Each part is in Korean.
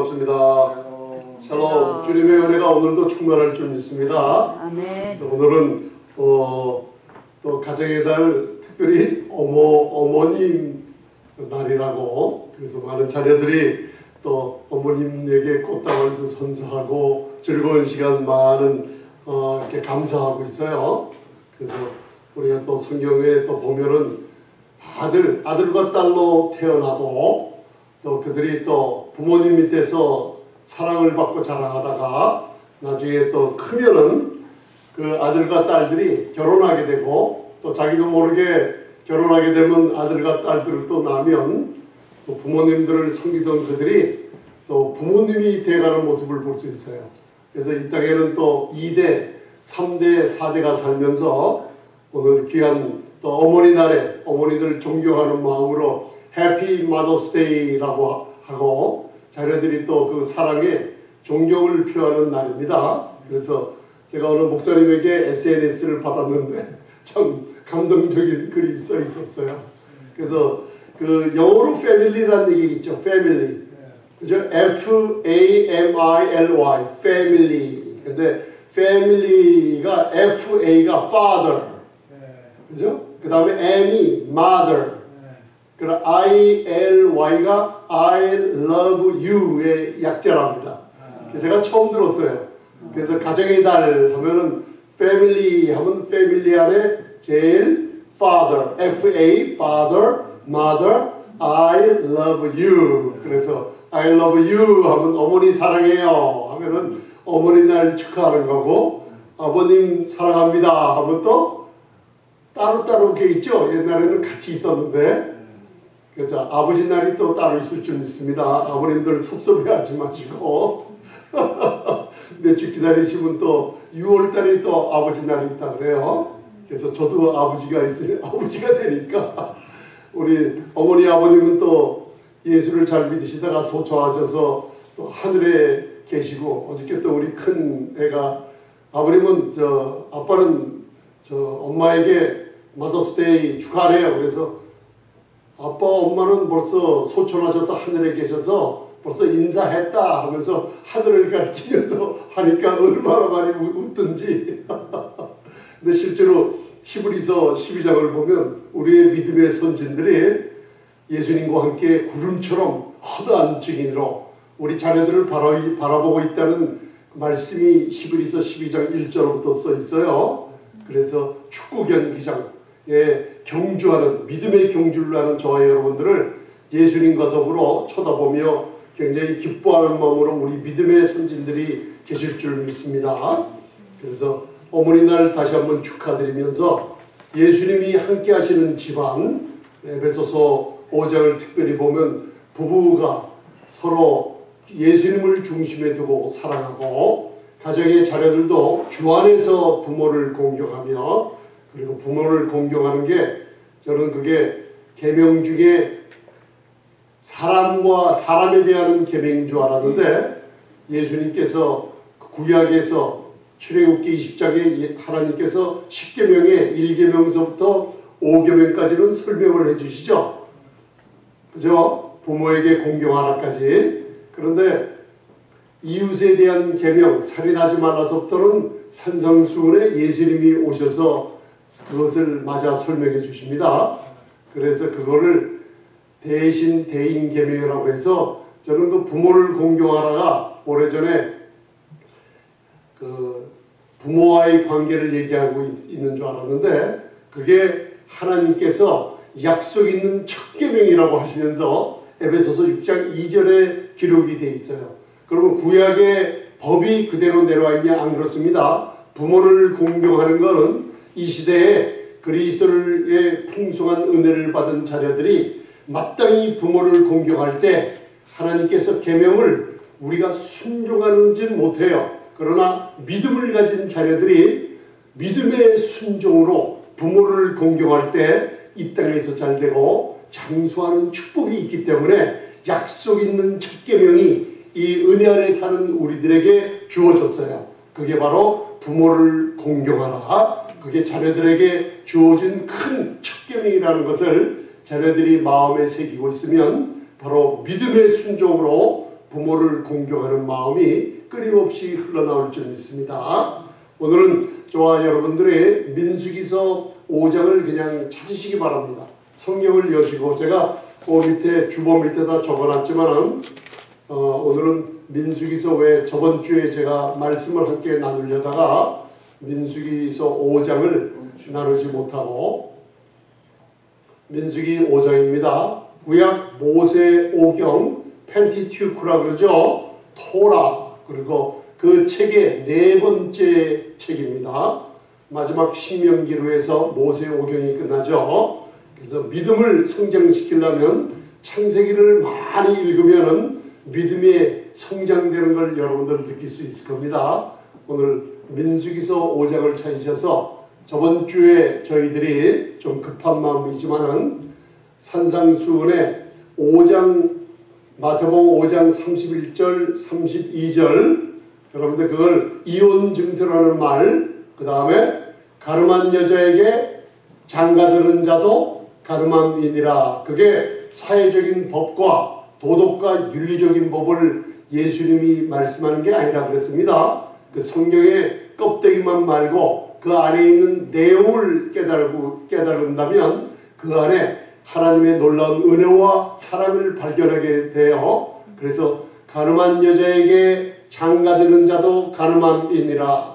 반갑습니다. 샬롬. 주님의 은혜가 오늘도 충만할 줄 믿습니다. 아멘. 오늘은 또 가정의 달, 특별히 어머님 날이라고, 그래서 많은 자녀들이 또 어머님에게 꽃다발도 선사하고 즐거운 시간 많은 이렇게 감사하고 있어요. 그래서 우리가 또 성경에 또 보면은 아들과 딸로 태어나도 또 그들이 또 부모님 밑에서 사랑을 받고 자라하다가 나중에 또 크면은 그 아들과 딸들이 결혼하게 되고 또 자기도 모르게 결혼하게 되면 아들과 딸들을 또 낳으면 또 부모님들을 섬기던 그들이 또 부모님이 돼가는 모습을 볼 수 있어요. 그래서 이 땅에는 또 2대, 3대, 4대가 살면서 오늘 귀한 또 어머니 날에 어머니들 존경하는 마음으로 해피 마더스 데이라고 하고 자녀들이 또 그 사랑에 존경을 표하는 날입니다. 그래서 제가 오늘 목사님에게 SNS를 받았는데 참 감동적인 글이 써 있었어요. 그래서 그 영어로 패밀리라는 얘기 있죠. 패밀리. 그죠? F-A-M-I-L-Y. 패밀리. 근데 패밀리가 F-A가 father. 그죠? 그 다음에 M이 mother. 그리고 I-L-Y가 I love you의 약자랍니다. 제가 처음 들었어요. 그래서 가정의 달 하면은 패밀리 하면 패밀리 안에 제일 father, F-A, father, mother, I love you. 그래서 I love you 하면 어머니 사랑해요 하면은 어머니날 축하하는 거고, 아버님 사랑합니다 하면 또 따로따로 이렇게 있죠. 옛날에는 같이 있었는데, 그래서 아버지 날이 또 따로 있을 줄 믿습니다. 아버님들 섭섭해하지 마시고 몇 주 기다리시면 또 6월달에 또 아버지 날이 있다 그래요. 그래서 저도 아버지가 있으니 아버지가 되니까 우리 어머니 아버님은 또 예수를 잘 믿으시다가 소천하셔서 또 하늘에 계시고, 어저께 또 우리 큰 애가 아버님은 아빠는 엄마에게 마더스데이 축하하래요. 그래서 아빠 엄마는 벌써 소천하셔서 하늘에 계셔서 벌써 인사했다 하면서 하늘을 가리키면서 하니까 얼마나 많이 웃던지. 근데 실제로 히브리서 12장을 보면 우리의 믿음의 선진들이 예수님과 함께 구름처럼 허다한 증인으로 우리 자녀들을 바라보고 있다는 말씀이 히브리서 12장 1절부터 써 있어요. 그래서 축구 경기장에 경주하는, 믿음의 경주를 하는 저와 여러분들을 예수님과 더불어 쳐다보며 굉장히 기뻐하는 마음으로 우리 믿음의 선진들이 계실 줄 믿습니다. 그래서 어머니 날 다시 한번 축하드리면서 예수님이 함께 하시는 집안, 에베소서 5장을 특별히 보면 부부가 서로 예수님을 중심에 두고 사랑하고, 가정의 자녀들도 주 안에서 부모를 공경하며, 그리고 부모를 공경하는 게 저는 그게 계명 중에 사람과 사람에 대한 계명인 줄 알았는데, 예수님께서 구약에서 출애굽기 20장에 하나님께서 10계명의 1계명서부터 5계명까지는 설명을 해주시죠. 그죠? 부모에게 공경하라까지. 그런데 이웃에 대한 계명, 살인하지 말라서부터는 산상수훈에 예수님이 오셔서 그것을 맞아 설명해 주십니다. 그래서 그거를 대신 대인 계명이라고 해서, 저는 그 부모를 공경하라가 오래전에 그 부모와의 관계를 얘기하고 있는 줄 알았는데, 그게 하나님께서 약속 있는 첫 계명이라고 하시면서 에베소서 6장 2절에 기록이 돼 있어요. 그러면 구약의 법이 그대로 내려와 있냐? 안 그렇습니다. 부모를 공경하는 것은 이 시대에 그리스도의 풍성한 은혜를 받은 자녀들이 마땅히 부모를 공경할 때 하나님께서 계명을 우리가 순종하는지 못해요. 그러나 믿음을 가진 자녀들이 믿음의 순종으로 부모를 공경할 때 이 땅에서 잘되고 장수하는 축복이 있기 때문에 약속 있는 첫 계명이 이 은혜 안에 사는 우리들에게 주어졌어요. 그게 바로 부모를 공경하라. 그게 자녀들에게 주어진 큰 첫 계명이라는 것을 자녀들이 마음에 새기고 있으면 바로 믿음의 순종으로 부모를 공경하는 마음이 끊임없이 흘러나올 줄 믿습니다. 오늘은 저와 여러분들의 민수기서 5장을 그냥 찾으시기 바랍니다. 성경을 여시고 제가 그 밑에 주보 밑에다 적어놨지만은 오늘은 민수기서 외에 저번 주에 제가 말씀을 함께 나누려다가 민수기서 5장을 나누지 못하고 민수기 5장입니다. 구약 모세 오경 펜티튜크라 그러죠. 토라 그리고 그 책의 네 번째 책입니다. 마지막 신명기로 해서 모세 오경이 끝나죠. 그래서 믿음을 성장시키려면 창세기를 많이 읽으면은 믿음의 성장되는 걸 여러분들 느낄 수 있을 겁니다. 오늘 민수기서 5장을 찾으셔서 저번 주에 저희들이 좀 급한 마음이지만은 산상수훈의 5장 마태복음 5장 31절 32절 여러분들 그걸 이혼 증서라는 말 그 다음에 가늠한 여자에게 장가드는 자도 가늠함이니라 그게 사회적인 법과 도덕과 윤리적인 법을 예수님이 말씀하는 게 아니라 그랬습니다. 그 성경의 껍데기만 말고 그 안에 있는 내용을 깨달은다면 그 안에 하나님의 놀라운 은혜와 사랑을 발견하게 돼요. 그래서 가늠한 여자에게 장가드는 자도 가늠함이니라.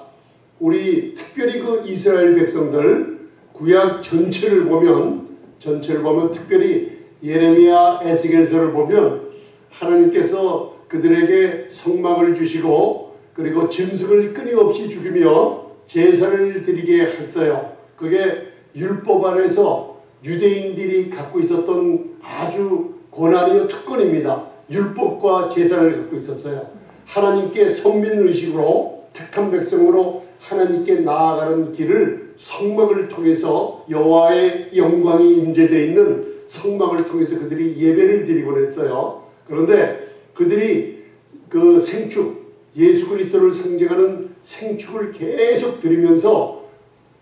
우리 특별히 그 이스라엘 백성들 구약 전체를 보면 특별히 예레미야 에스겔서를 보면 하나님께서 그들에게 성막을 주시고 그리고 짐승을 끊임없이 죽이며 제사를 드리게 했어요. 그게 율법 안에서 유대인들이 갖고 있었던 아주 고난이요 특권입니다. 율법과 제사를 갖고 있었어요. 하나님께 선민의식으로 택한 백성으로 하나님께 나아가는 길을 성막을 통해서 여호와의 영광이 임재되어 있는 성막을 통해서 그들이 예배를 드리곤 했어요. 그런데 그들이 그 생축 예수 그리스도를 상징하는 생축을 계속 드리면서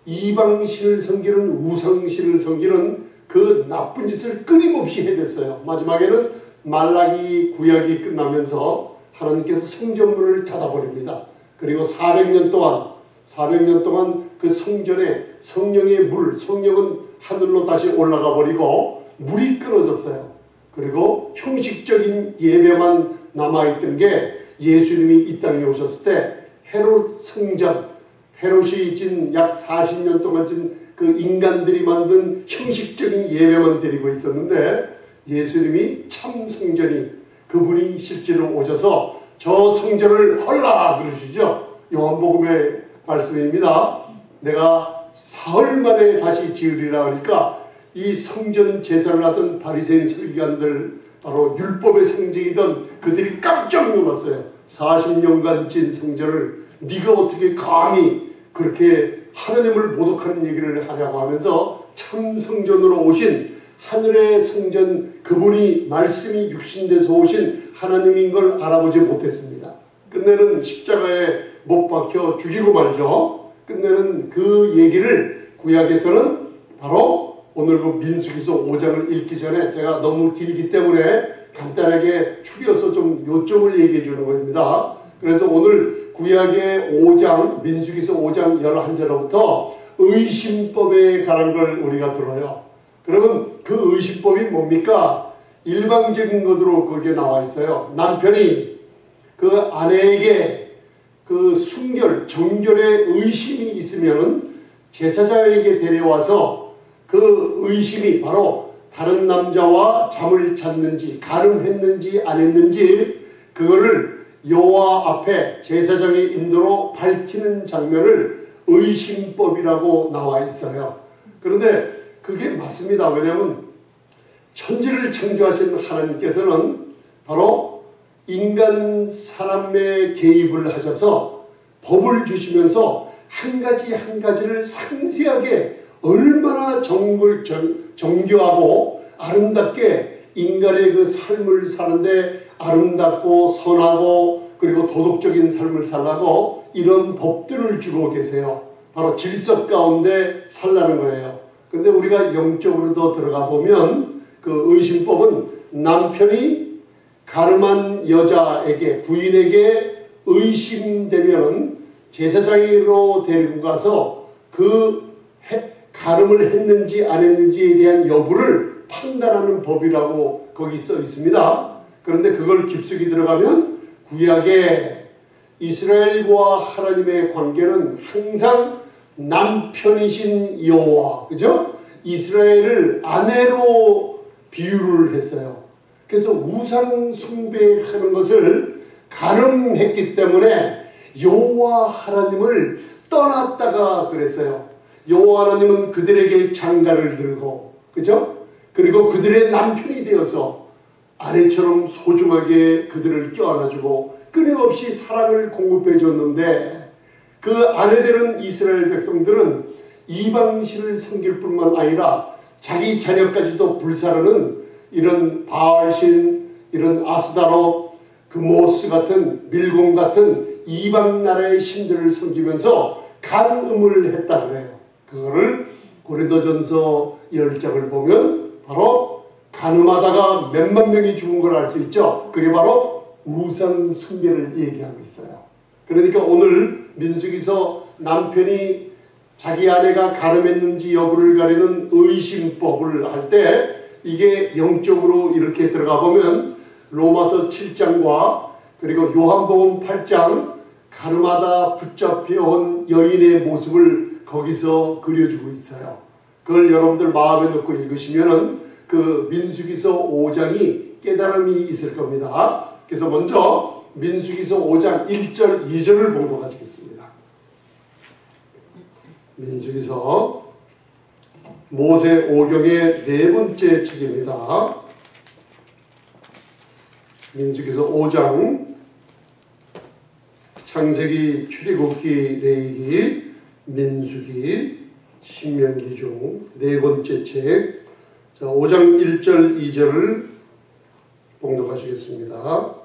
이방신을 섬기는 우상신을 섬기는 그 나쁜 짓을 끊임없이 해댔어요. 마지막에는 말라기 구약이 끝나면서 하나님께서 성전문을 닫아버립니다. 그리고 400년 동안 그 성전에 성령의 물, 성령은 하늘로 다시 올라가 버리고 물이 끊어졌어요. 그리고 형식적인 예배만 남아있던 게 예수님이 이 땅에 오셨을 때 헤롯 성전, 헤롯이 진 약 40년 동안 진 그 인간들이 만든 형식적인 예배만 드리고 있었는데 예수님이 참 성전이 그분이 실제로 오셔서 저 성전을 헐라 그러시죠. 요한복음의 말씀입니다. 내가 사흘 만에 다시 지으리라 하니까 이 성전 제사를 하던 바리새인 서기관들 바로 율법의 상징이던 그들이 깜짝 놀랐어요. 40년간 진 성전을 네가 어떻게 감히 그렇게 하나님을 모독하는 얘기를 하냐고 하면서 참 성전으로 오신 하늘의 성전 그분이 말씀이 육신돼서 오신 하나님인 걸 알아보지 못했습니다. 끝내는 십자가에 못 박혀 죽이고 말죠. 끝내는 그 얘기를 구약에서는 바로 오늘 그 민수기서 5장을 읽기 전에 제가 너무 길기 때문에 간단하게 추려서 좀 요점을 얘기해 주는 겁니다. 그래서 오늘 구약의 5장 민수기서 5장 11절부터 의심법에 관한 걸 우리가 들어요. 그러면 그 의심법이 뭡니까? 일방적인 것으로 거기에 나와 있어요. 남편이 그 아내에게 그 순결, 정결의 의심이 있으면 제사장에게 데려와서 그 의심이 바로 다른 남자와 잠을 잤는지 가늠했는지 안 했는지 그거를 여호와 앞에 제사장의 인도로 밝히는 장면을 의심법이라고 나와 있어요. 그런데 그게 맞습니다. 왜냐하면 천지를 창조하신 하나님께서는 바로 인간 사람의 개입을 하셔서 법을 주시면서 한 가지 한 가지를 상세하게 얼마나 정교하고 아름답게 인간의 그 삶을 사는데 아름답고 선하고 그리고 도덕적인 삶을 살라고 이런 법들을 주고 계세요. 바로 질서 가운데 살라는 거예요. 근데 우리가 영적으로 더 들어가 보면 그 의심법은 남편이 가늠한 여자에게 부인에게 의심되면 제사장으로 데리고 가서 그 가늠을 했는지 안 했는지에 대한 여부를 판단하는 법이라고 거기 써 있습니다. 그런데 그걸 깊숙이 들어가면 구약의 이스라엘과 하나님의 관계는 항상 남편이신 여호와, 그죠? 이스라엘을 아내로 비유를 했어요. 그래서 우상 숭배하는 것을 가늠했기 때문에 여호와 하나님을 떠났다가 그랬어요. 여호와 하나님은 그들에게 장가를 들고, 그죠? 그리고 그들의 남편이 되어서 아내처럼 소중하게 그들을 껴안아주고 끊임없이 사랑을 공급해 줬는데, 그 아내들은, 이스라엘 백성들은 이방신을 섬길 뿐만 아니라 자기 자녀까지도 불사르는 이런 바알신, 이런 아스다롯, 그모스 같은, 밀공 같은 이방 나라의 신들을 섬기면서 간음을 했다 그래요. 그거를 고린도전서 10장을 보면 바로 간음하다가 몇만 명이 죽은 걸 알 수 있죠. 그게 바로 우상 숭배를 얘기하고 있어요. 그러니까 오늘 민수기서 남편이 자기 아내가 간음했는지 여부를 가리는 의심법을 할 때 이게 영적으로 이렇게 들어가 보면 로마서 7장과 그리고 요한복음 8장 간음하다 붙잡혀온 여인의 모습을 거기서 그려주고 있어요. 그걸 여러분들 마음에 넣고 읽으시면은 그 민수기서 5장이 깨달음이 있을 겁니다. 그래서 먼저 민수기서 5장 1절 2절을 봉독하시겠습니다. 민수기서 모세 오경의 네 번째 책입니다. 민수기서 5장 창세기, 출애굽기, 레위기, 민수기, 신명기 중 네 번째 책. 자, 5장 1절 2절을 봉독하시겠습니다.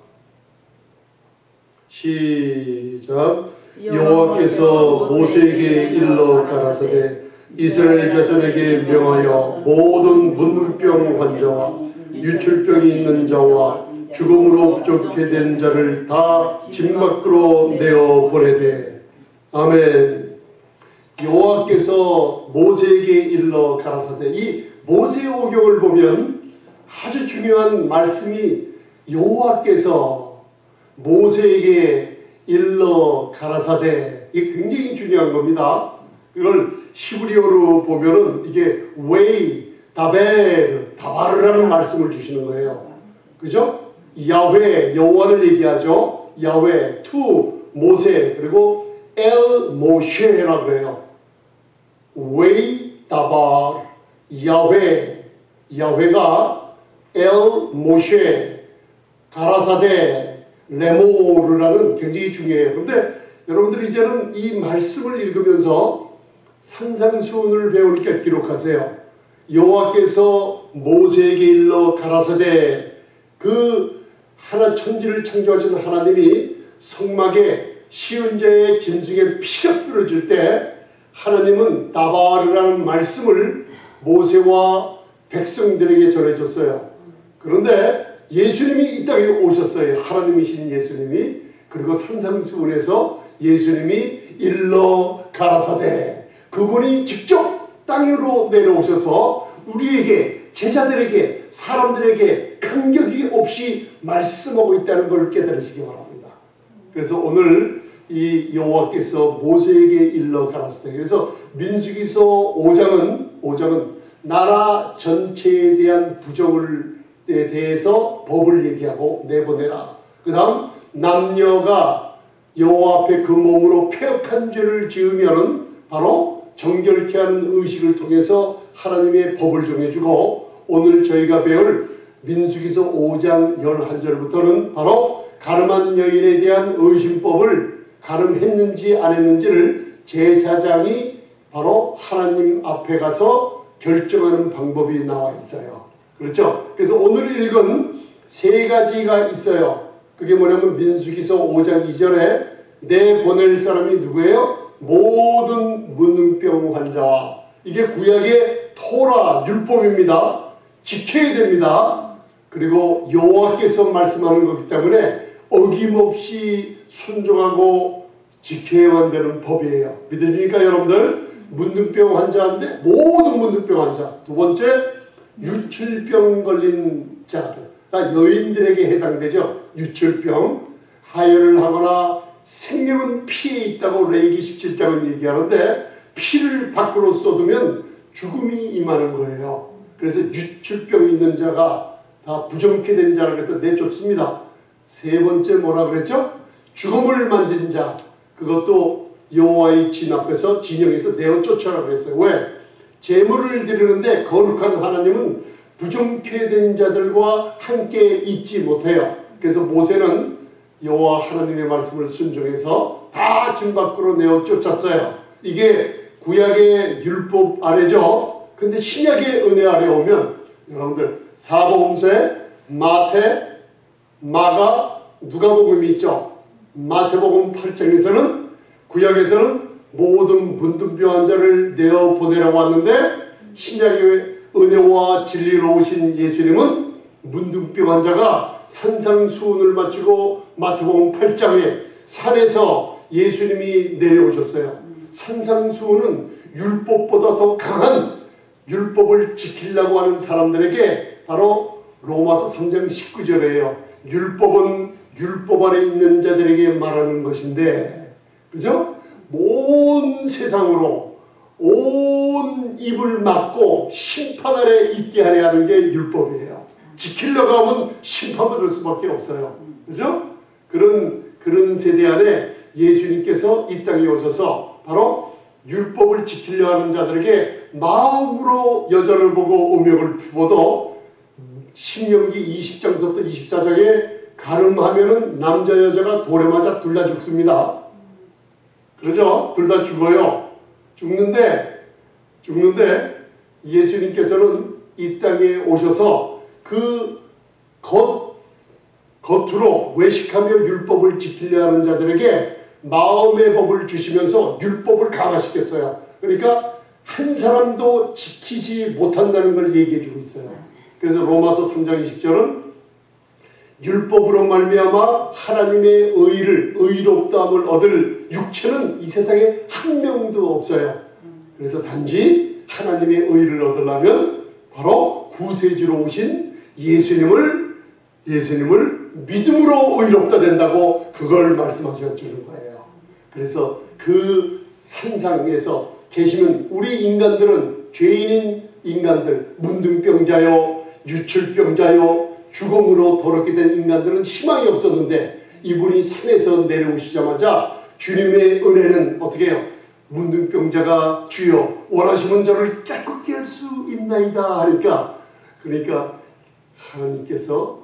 시작. 여호와께서 모세에게 일러 가라사대 이스라엘 자손에게 명하여 모든 문병 환자와 유출병이 있는 자와 죽음으로 부족해 된 자를 다 집 밖으로 내어 보내되. 아멘. 여호와께서 모세에게 일러 가라사대. 이 모세 오경을 보면 아주 중요한 말씀이 여호와께서 모세에게 일러 가라사대. 이게 굉장히 중요한 겁니다. 이걸 히브리어로 보면은 이게 웨이, 다베르, 다바르라는 말씀을 주시는 거예요. 그죠? 야훼, 여호와를 얘기하죠. 야훼, 투, 모세, 그리고 엘 모셰라고 해요. 웨이, 다바르, 야훼, 야훼가 엘 모셰, 가라사데, 레모르라는 굉장히 중요해요. 그런데 여러분들이 이제는 이 말씀을 읽으면서 산상수훈을 배우니까 기록하세요. 여호와께서 모세에게 일러 가라사대. 그 하나 천지를 창조하신 하나님이 성막에 시은 자의 짐승의 피가 뿌려질 때 하나님은 다바르라는 말씀을 모세와 백성들에게 전해줬어요. 그런데 예수님이 이 땅에 오셨어요. 하나님이신 예수님이. 그리고 산상수훈에서 예수님이 일러 가라사대. 그분이 직접 땅으로 내려오셔서 우리에게, 제자들에게, 사람들에게 간격이 없이 말씀하고 있다는 걸 깨달으시기 바랍니다. 그래서 오늘 이 여호와께서 모세에게 일러 가라사대. 그래서 민수기서 5장은 나라 전체에 대한 부정을 대해서 법을 얘기하고 내보내라. 그 다음 남녀가 여호와 앞에 그 몸으로 패역한 죄를 지으면 바로 정결케 하는 의식을 통해서 하나님의 법을 정해주고, 오늘 저희가 배울 민수기서 5장 11절부터는 바로 간음한 여인에 대한 의심법을 간음했는지 안 했는지를 제사장이 바로 하나님 앞에 가서 결정하는 방법이 나와 있어요. 그렇죠? 그래서 오늘 읽은 세 가지가 있어요. 그게 뭐냐면 민수기서 5장 2절에 내보낼 사람이 누구예요? 모든 문둥병 환자와. 이게 구약의 토라 율법입니다. 지켜야 됩니다. 그리고 여호와께서 말씀하는 거기 때문에 어김없이 순종하고 지켜야만 되는 법이에요. 믿으십니까 여러분들? 문둥병 환자인데 모든 문둥병 환자. 두 번째 유출병 걸린 자들, 그러니까 여인들에게 해당되죠. 유출병, 하혈을 하거나 생명은 피에 있다고 레위기 17장은 얘기하는데 피를 밖으로 쏟으면 죽음이 임하는 거예요. 그래서 유출병이 있는 자가 다 부정케 된 자라 그래서 내쫓습니다. 세 번째 뭐라 그랬죠? 죽음을 만진 자, 그것도 여호와의 진 앞에서 진영에서 내어 쫓아라 그랬어요. 왜? 제물을 드리는데 거룩한 하나님은 부정케 된 자들과 함께 있지 못해요. 그래서 모세는 여호와 하나님의 말씀을 순종해서 다 진 밖으로 내어 쫓았어요. 이게 구약의 율법 아래죠. 근데 신약의 은혜 아래 오면 여러분들 사복음서에 마태, 마가, 누가복음이 있죠. 마태복음 8장에서는 구약에서는 모든 문둥병 환자를 내어 보내라고 하는데 신약의 은혜와 진리로 오신 예수님은 문둥병 환자가 산상수훈을 마치고 마태복음 8장에 산에서 예수님이 내려오셨어요. 산상수훈은 율법보다 더 강한 율법을 지키려고 하는 사람들에게 바로 로마서 3장 19절에요. 율법은 율법 아래 있는 자들에게 말하는 것인데, 그죠? 온 세상으로 온 입을 막고 심판 아래 있게 하려 하는 게 율법이에요. 지키려고 하면 심판받을 수밖에 없어요. 그죠? 그런 세대 안에 예수님께서 이 땅에 오셔서 바로 율법을 지키려 하는 자들에게 마음으로 여자를 보고 음욕을 피워도 신명기 20장서부터 24장에 가늠하면은 남자 여자가 돌에 맞아 둘 다 죽습니다. 그러죠? 둘 다 죽어요. 죽는데 예수님께서는 이 땅에 오셔서 그 겉으로 외식하며 율법을 지키려 하는 자들에게 마음의 법을 주시면서 율법을 강화시켰어요. 그러니까 한 사람도 지키지 못한다는 걸 얘기해 주고 있어요. 그래서 로마서 3장 20절은 율법으로 말미암아 하나님의 의롭다함을 얻을 육체는 이 세상에 한 명도 없어요. 그래서 단지 하나님의 의를 얻으려면 바로 구세주로 오신 예수님을 믿음으로 의롭다 된다고 그걸 말씀하셔 주는 거예요. 그래서 그 산상에서 계시면 우리 인간들은 죄인인 인간들, 문둥병자요, 유출병자요, 죽음으로 더럽게 된 인간들은 희망이 없었는데 이분이 산에서 내려오시자마자 주님의 은혜는 어떻게 해요? 문둥병자가 주여 원하시면 저를 깨끗게 할 수 있나이다 하니까, 그러니까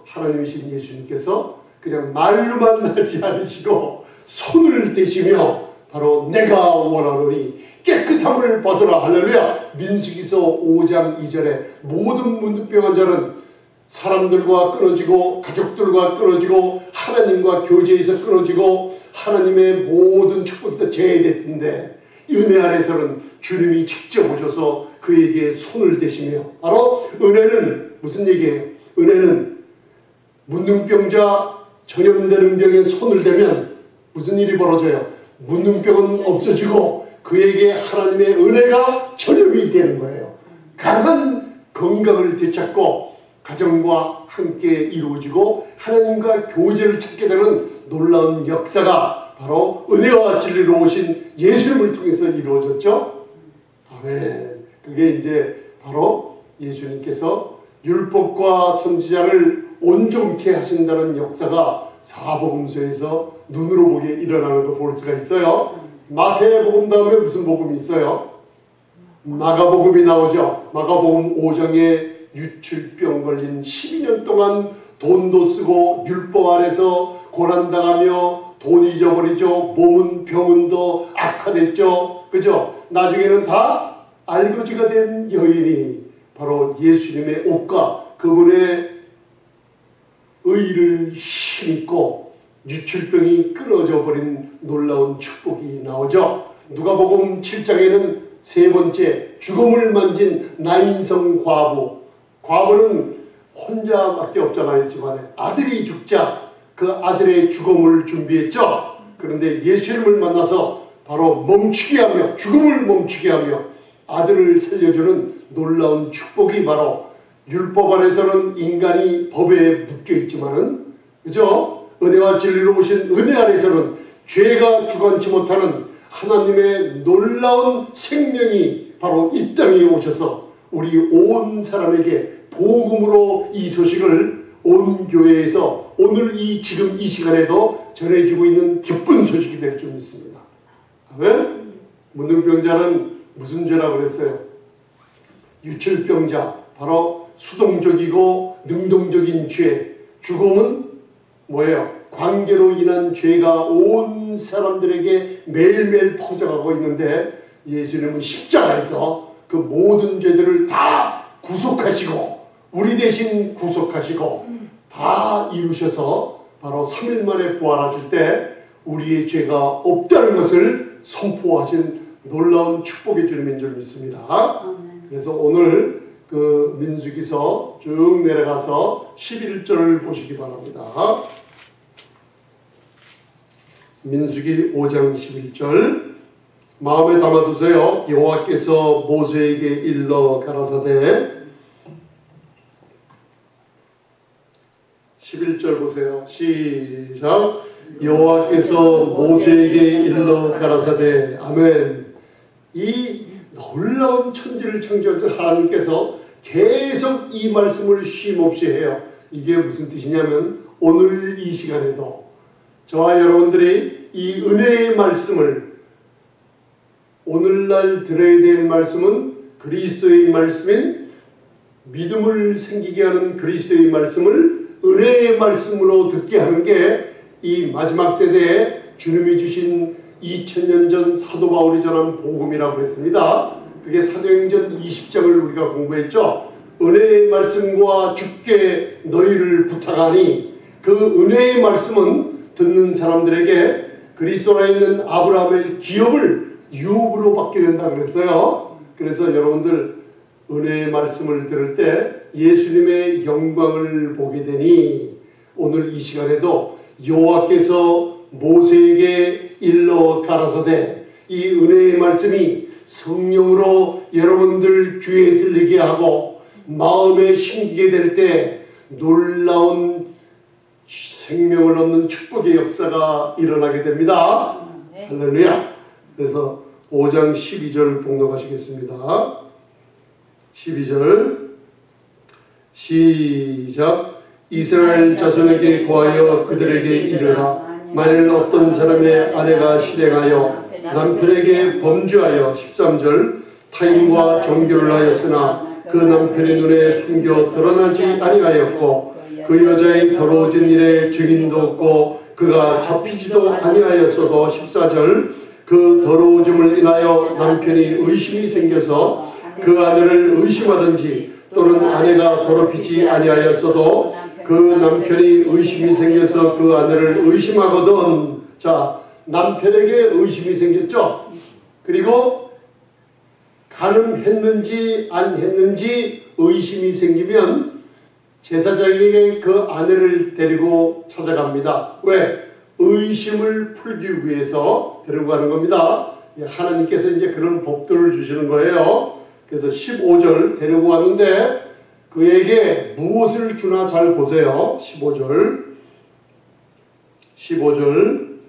하나님이신 예수님께서 그냥 말로만 하지 않으시고 손을 대시며 바로 내가 원하노니 깨끗함을 받으라. 할렐루야. 민수기서 5장 2절에 모든 문둥병 환자는 사람들과 끊어지고 가족들과 끊어지고 하나님과 교제에서 끊어지고 하나님의 모든 축복에서 제외됐던데 은혜 안에서는 주님이 직접 오셔서 그에게 손을 대시며, 바로 은혜는 무슨 얘기예요? 은혜는 문둥병자 전염되는 병에 손을 대면 무슨 일이 벌어져요? 문둥병은 없어지고 그에게 하나님의 은혜가 전염이 되는 거예요. 강한 건강을 되찾고 가정과 함께 이루어지고 하나님과 교제를 찾게 되는 놀라운 역사가 바로 은혜와 진리로 오신 예수님을 통해서 이루어졌죠. 아멘. 그게 이제 바로 예수님께서 율법과 선지자를 온전케 하신다는 역사가 사복음서에서 눈으로 보게 일어나는 걸 볼 수가 있어요. 마태복음 다음에 무슨 복음이 있어요? 마가복음이 나오죠. 마가복음 5장에 유출병 걸린 12년 동안 돈도 쓰고 율법 아래서 고난당하며 돈 잊어버리죠. 몸은 병은도 악화됐죠. 그죠? 나중에는 다 알거지가 된 여인이 바로 예수님의 옷과 그분의 의를 힘입고 유출병이 끊어져 버린 놀라운 축복이 나오죠. 누가복음 7장에는 세 번째 죽음을 만진 나인성 과부. 과부는 혼자밖에 없잖아요. 집안에 아들이 죽자 그 아들의 죽음을 준비했죠. 그런데 예수 이름을 만나서 바로 멈추게 하며 죽음을 멈추게 하며 아들을 살려주는 놀라운 축복이 바로 율법 안에서는 인간이 법에 묶여 있지만은 그죠? 은혜와 진리로 오신 은혜 아래서는 죄가 주관치 못하는 하나님의 놀라운 생명이 바로 이 땅에 오셔서 우리 온 사람에게 복음으로 이 소식을 온 교회에서 오늘 지금 이 시간에도 전해지고 있는 기쁜 소식이 될 줄 믿습니다. 왜? 문둥병자는 무슨 죄라고 그랬어요? 유출병자, 바로 수동적이고 능동적인 죄. 죽음은 뭐예요? 관계로 인한 죄가 온 사람들에게 매일매일 퍼져가고 있는데 예수님은 십자가에서 그 모든 죄들을 다 구속하시고 우리 대신 구속하시고 다 이루셔서 바로 3일 만에 부활하실 때 우리의 죄가 없다는 것을 선포하신 놀라운 축복의 주님인 줄 믿습니다. 그래서 오늘 그 민수기서 쭉 내려가서 11절을 보시기 바랍니다. 민수기 5장 11절 마음에 담아두세요. 여호와께서 모세에게 일러 가라사대 11절 보세요. 시작. 여호와께서 모세에게 일러 가라사대 아멘. 이 놀라운 천지를 창조하신 하나님께서 계속 이 말씀을 쉼없이 해요. 이게 무슨 뜻이냐면 오늘 이 시간에도 저와 여러분들이 이 은혜의 말씀을 오늘날 들어야 될 말씀은 그리스도의 말씀인 믿음을 생기게 하는 그리스도의 말씀을 은혜의 말씀으로 듣게 하는 게 이 마지막 세대에 주님이 주신 2000년 전 사도 바울이 전한 복음이라고 했습니다. 그게 사도행전 20장을 우리가 공부했죠. 은혜의 말씀과 주께 너희를 부탁하니 그 은혜의 말씀은 듣는 사람들에게 그리스도 안에 있는 아브라함의 기업을 유업으로 받게 된다 그랬어요. 그래서 여러분들 은혜의 말씀을 들을 때 예수님의 영광을 보게 되니 오늘 이 시간에도 여호와께서 모세에게 일러 가라사대 이 은혜의 말씀이 성령으로 여러분들 귀에 들리게 하고 마음에 심기게 될 때 놀라운 생명을 얻는 축복의 역사가 일어나게 됩니다. 할렐루야. 그래서 5장 12절 봉독하시겠습니다. 12절 시작. 이스라엘 자손에게 고하여 그들에게 이르라. 만일 어떤 사람의 아내가 실행하여 남편에게 범죄하여 13절 타인과 정교를 하였으나 그 남편의 눈에 숨겨 드러나지 아니하였고 그 여자의 더러워진 일에 증인도 없고 그가 잡히지도 아니하였어도 14절 그 더러워짐을 인하여 남편이 의심이 생겨서 그 아내를 의심하든지 또는 아내가 더럽히지 아니하였어도 그 남편이 의심이 생겨서 그 아내를 의심하거든. 자, 남편에게 의심이 생겼죠. 그리고 가늠했는지 안 했는지 의심이 생기면 제사장에게 그 아내를 데리고 찾아갑니다. 왜? 의심을 풀기 위해서 데리고 가는 겁니다. 하나님께서 이제 그런 법들을 주시는 거예요. 그래서 15절 데리고 왔는데 그에게 무엇을 주나 잘 보세요. 15절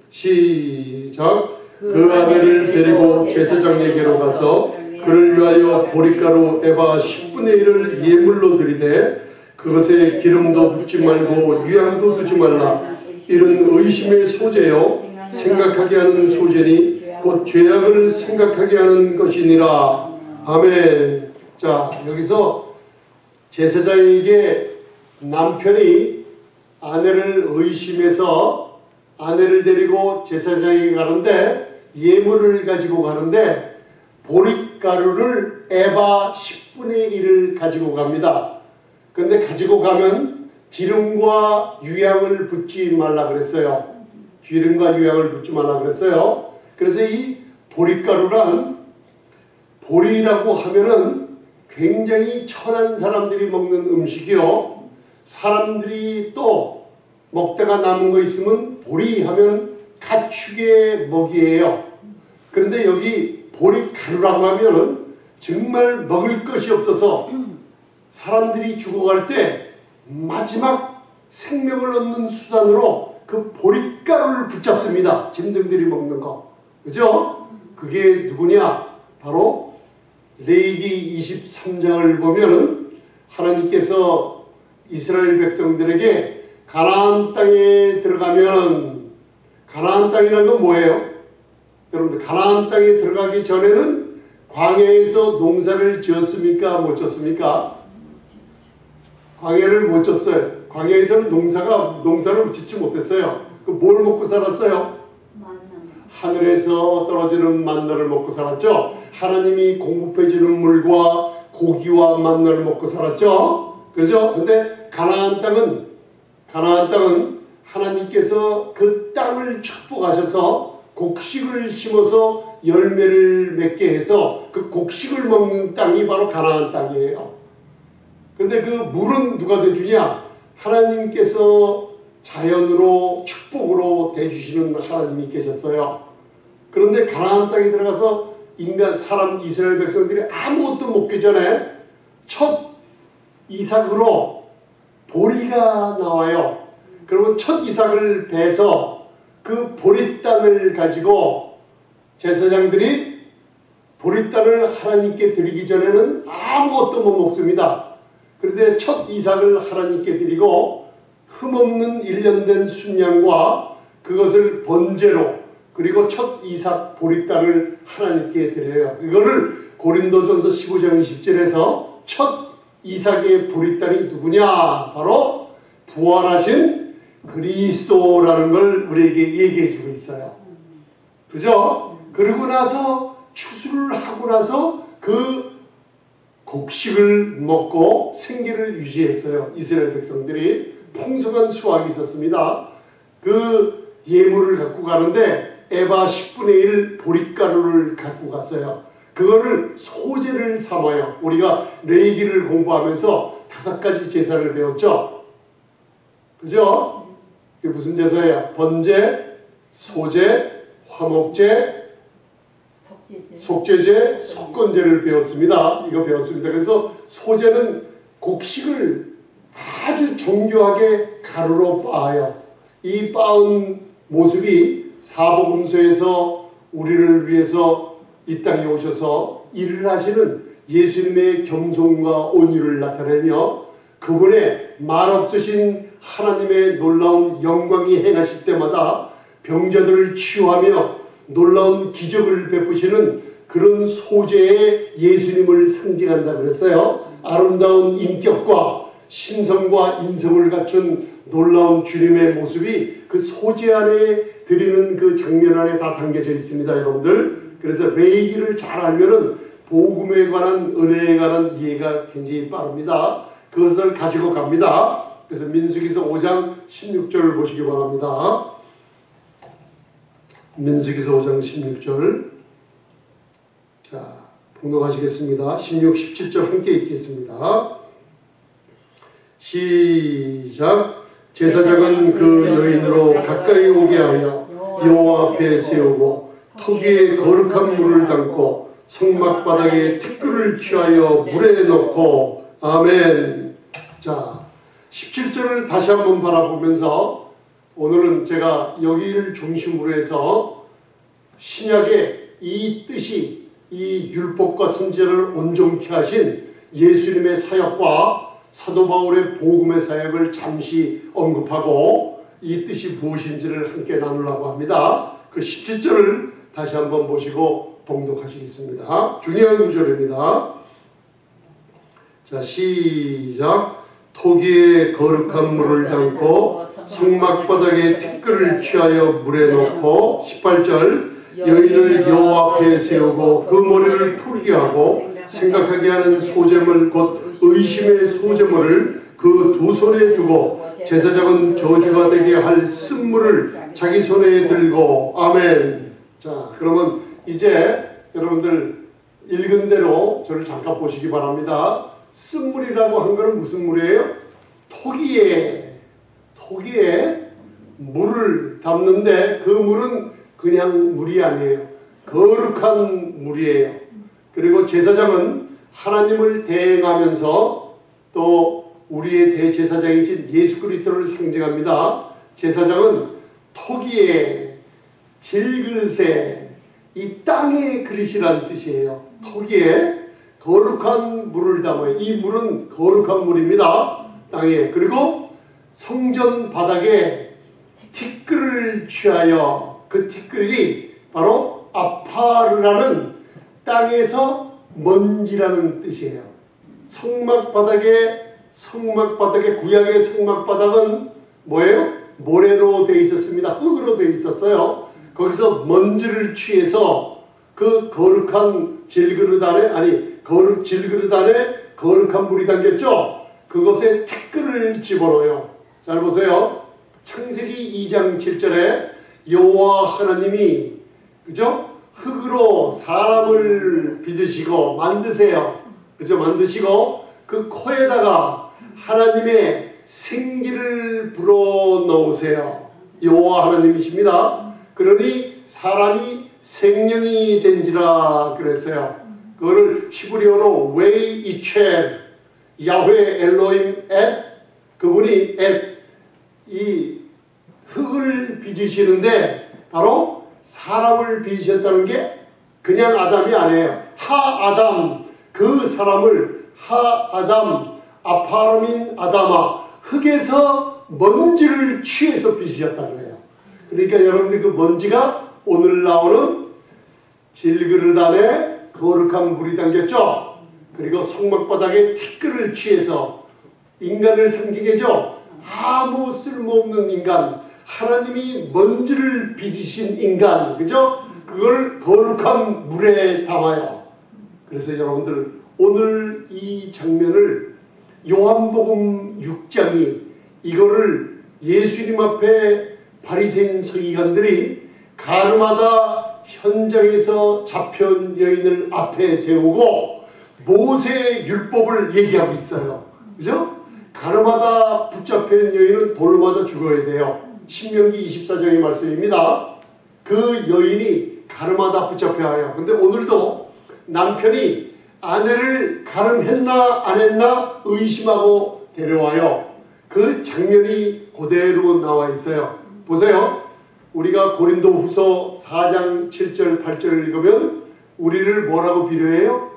시작. 그 아내를 데리고 제사장에게로 가서 그를 위하여 보리가루 에바 10분의 1을 예물로 드리되 그것에 기름도 붓지 말고 유향도 두지 말라. 이런 의심의 소재요 생각하게 하는 소재니 곧 죄악을 생각하게 하는 것이니라. 아멘. 자, 여기서 제사장에게 남편이 아내를 의심해서 아내를 데리고 제사장에게 가는데 예물을 가지고 가는데 보릿가루를 에바 10분의 1을 가지고 갑니다. 그런데 가지고 가면 기름과 유향을 붓지 말라 그랬어요. 기름과 유향을 붓지 말라 그랬어요. 그래서 이 보릿가루란 보리라고 하면은 굉장히 천한 사람들이 먹는 음식이요. 사람들이 또 먹다가 남은 거 있으면 보리 하면 가축의 먹이에요. 그런데 여기 보리 가루라고 하면은 정말 먹을 것이 없어서 사람들이 죽어갈 때 마지막 생명을 얻는 수단으로 그 보리가루를 붙잡습니다. 짐승들이 먹는 거. 그죠? 그게 누구냐? 바로 레위기 23장을 보면은 하나님께서 이스라엘 백성들에게 가나안 땅에 들어가면, 가나안 땅이라는 건 뭐예요? 여러분들 가나안 땅에 들어가기 전에는 광야에서 농사를 지었습니까? 못 지었습니까? 광야를 못 지었어요. 광야에서는 농사를 짓지 못했어요. 그 뭘 먹고 살았어요? 하늘에서 떨어지는 만나를 먹고 살았죠. 하나님이 공급해주는 물과 고기와 만나를 먹고 살았죠. 그렇죠? 근데 가나안 땅은 하나님께서 그 땅을 축복하셔서 곡식을 심어서 열매를 맺게 해서 그 곡식을 먹는 땅이 바로 가나안 땅이에요. 근데 그 물은 누가 대주냐? 하나님께서 자연으로 축복으로 대주시는 하나님이 계셨어요. 그런데 가나안 땅에 들어가서 이스라엘 백성들이 아무것도 먹기 전에 첫 이삭으로 보리가 나와요. 그러면 첫 이삭을 베서 그 보리땅을 가지고 제사장들이 보리땅을 하나님께 드리기 전에는 아무것도 못 먹습니다. 그런데 첫 이삭을 하나님께 드리고 흠없는 1년 된 순양과 그것을 번제로, 그리고 첫 이삭 보리땅을 하나님께 드려요. 이거를 고린도전서 15장 20절에서 첫 이삭의 보리땅이 누구냐? 바로 부활하신 그리스도라는 걸 우리에게 얘기해 주고 있어요. 그죠? 그러고 나서 추수를 하고 나서 그 곡식을 먹고 생계를 유지했어요. 이스라엘 백성들이 풍성한 수확이 있었습니다. 그 예물을 갖고 가는데 에바 10분의 1 보리가루를 갖고 갔어요. 그거를 소제를 삼아요. 우리가 레위기를 공부하면서 5가지 제사를 배웠죠. 그죠? 이게 무슨 제사예요? 번제, 소제, 화목제, 속죄제, 속건제를 배웠습니다. 이거 배웠습니다. 그래서 소제는 곡식을 아주 정교하게 가루로 빻아요. 이 빻은 모습이 사복음서에서 우리를 위해서 이 땅에 오셔서 일을 하시는 예수님의 겸손과 온유를 나타내며 그분의 말없으신 하나님의 놀라운 영광이 행하실 때마다 병자들을 치유하며 놀라운 기적을 베푸시는 그런 소재의 예수님을 상징한다 그랬어요. 아름다운 인격과 신성과 인성을 갖춘 놀라운 주님의 모습이 그 소재 안에 드리는 그 장면 안에 다 담겨져 있습니다, 여러분들. 그래서 레위기를 잘 알면은 복음에 관한, 은혜에 관한 이해가 굉장히 빠릅니다. 그것을 가지고 갑니다. 그래서 민수기서 5장 16절을 보시기 바랍니다. 민수기서 5장 16절. 자, 봉독하시겠습니다. 16, 17절 함께 읽겠습니다. 시작. 제사장은 그 여인으로 가까이 오게 하여 여호와 앞에 세우고 토기에 거룩한 물을 담고 성막바닥에 티끌을 취하여 물에 넣고. 아멘. 자, 17절을 다시 한번 바라보면서 오늘은 제가 여기를 중심으로 해서 신약의 이 뜻이, 이 율법과 선지자를 온전케 하신 예수님의 사역과 사도 바울의 복음의 사역을 잠시 언급하고 이 뜻이 무엇인지를 함께 나누려고 합니다. 그 17절을 다시 한번 보시고 봉독하시겠습니다. 중요한 구절입니다. 자, 시작. 토기에 거룩한 물을 담고 성막바닥에 티끌을 취하여 물에 넣고. 18절. 여인을 여호와 앞에 세우고 그 머리를 풀게 하고 생각하게 하는 소제물 곧 의심의 소제물을 그 두 손에 두고 제사장은 저주가 되게 할 쓴물을 자기 손에 들고. 아멘. 자, 그러면 이제 여러분들 읽은 대로 저를 잠깐 보시기 바랍니다. 쓴물이라고 한 것은 무슨 물이에요? 토기에 물을 담는데 그 물은 그냥 물이 아니에요. 거룩한 물이에요. 그리고 제사장은 하나님을 대행하면서 또 우리의 대제사장이신 예수 그리스도를 상징합니다. 제사장은 토기에, 질그릇에, 이 땅의 그릇이라는 뜻이에요. 토기에 거룩한 물을 담아요. 이 물은 거룩한 물입니다. 땅에. 그리고 성전 바닥에 티끌을 취하여, 그 티끌이 바로 아파르라는 땅에서 먼지라는 뜻이에요. 성막 바닥에 구약의 성막 바닥은 뭐예요? 모래로 되어 있었습니다. 흙으로 되어 있었어요. 거기서 먼지를 취해서 그 거룩한 질그릇 안에 질그릇 안에 거룩한 물이 담겼죠. 그것에 티끌을 집어넣어요. 잘 보세요. 창세기 2장 7절에 여호와 하나님이 그죠? 흙으로 사람을 빚으시고 만드세요. 그죠? 만드시고 그 코에다가 하나님의 생기를 불어 넣으세요. 여호와 하나님이십니다. 그러니 사람이 생명이 된지라 그랬어요. 그거를 히브리어로 웨이 이첼 야훼 엘로임 엣, 그분이 이 흙을 빚으시는데 바로 사람을 빚으셨다는 게 그냥 아담이 아니에요. 하아담, 그 사람을 하아담 아파르민 아담아, 흙에서 먼지를 취해서 빚으셨다는 거예요. 그러니까 여러분들 그 먼지가 오늘 나오는 질그릇 안에 거룩한 물이 담겼죠. 그리고 성막바닥에 티끌을 취해서 인간을 상징해죠. 아무 쓸모없는 인간, 하나님이 먼지를 빚으신 인간, 그죠? 그걸 거룩한 물에 담아요. 그래서 여러분들 오늘 이 장면을 요한복음 6장이 이거를 예수님 앞에 바리새인 서기관들이 가늠하다 현장에서 잡혀온 여인을 앞에 세우고 모세의 율법을 얘기하고 있어요. 그죠? 가늠하다 붙잡혀온 여인은 돌 맞아 죽어야 돼요. 신명기 24장의 말씀입니다. 그 여인이 가늠하다 붙잡혀와요. 근데 오늘도 남편이 아내를 가늠했나 안 했나 의심하고 데려와요. 그 장면이 그대로 나와 있어요. 보세요. 우리가 고린도후서 4장 7절 8절을 읽으면 우리를 뭐라고 비료해요?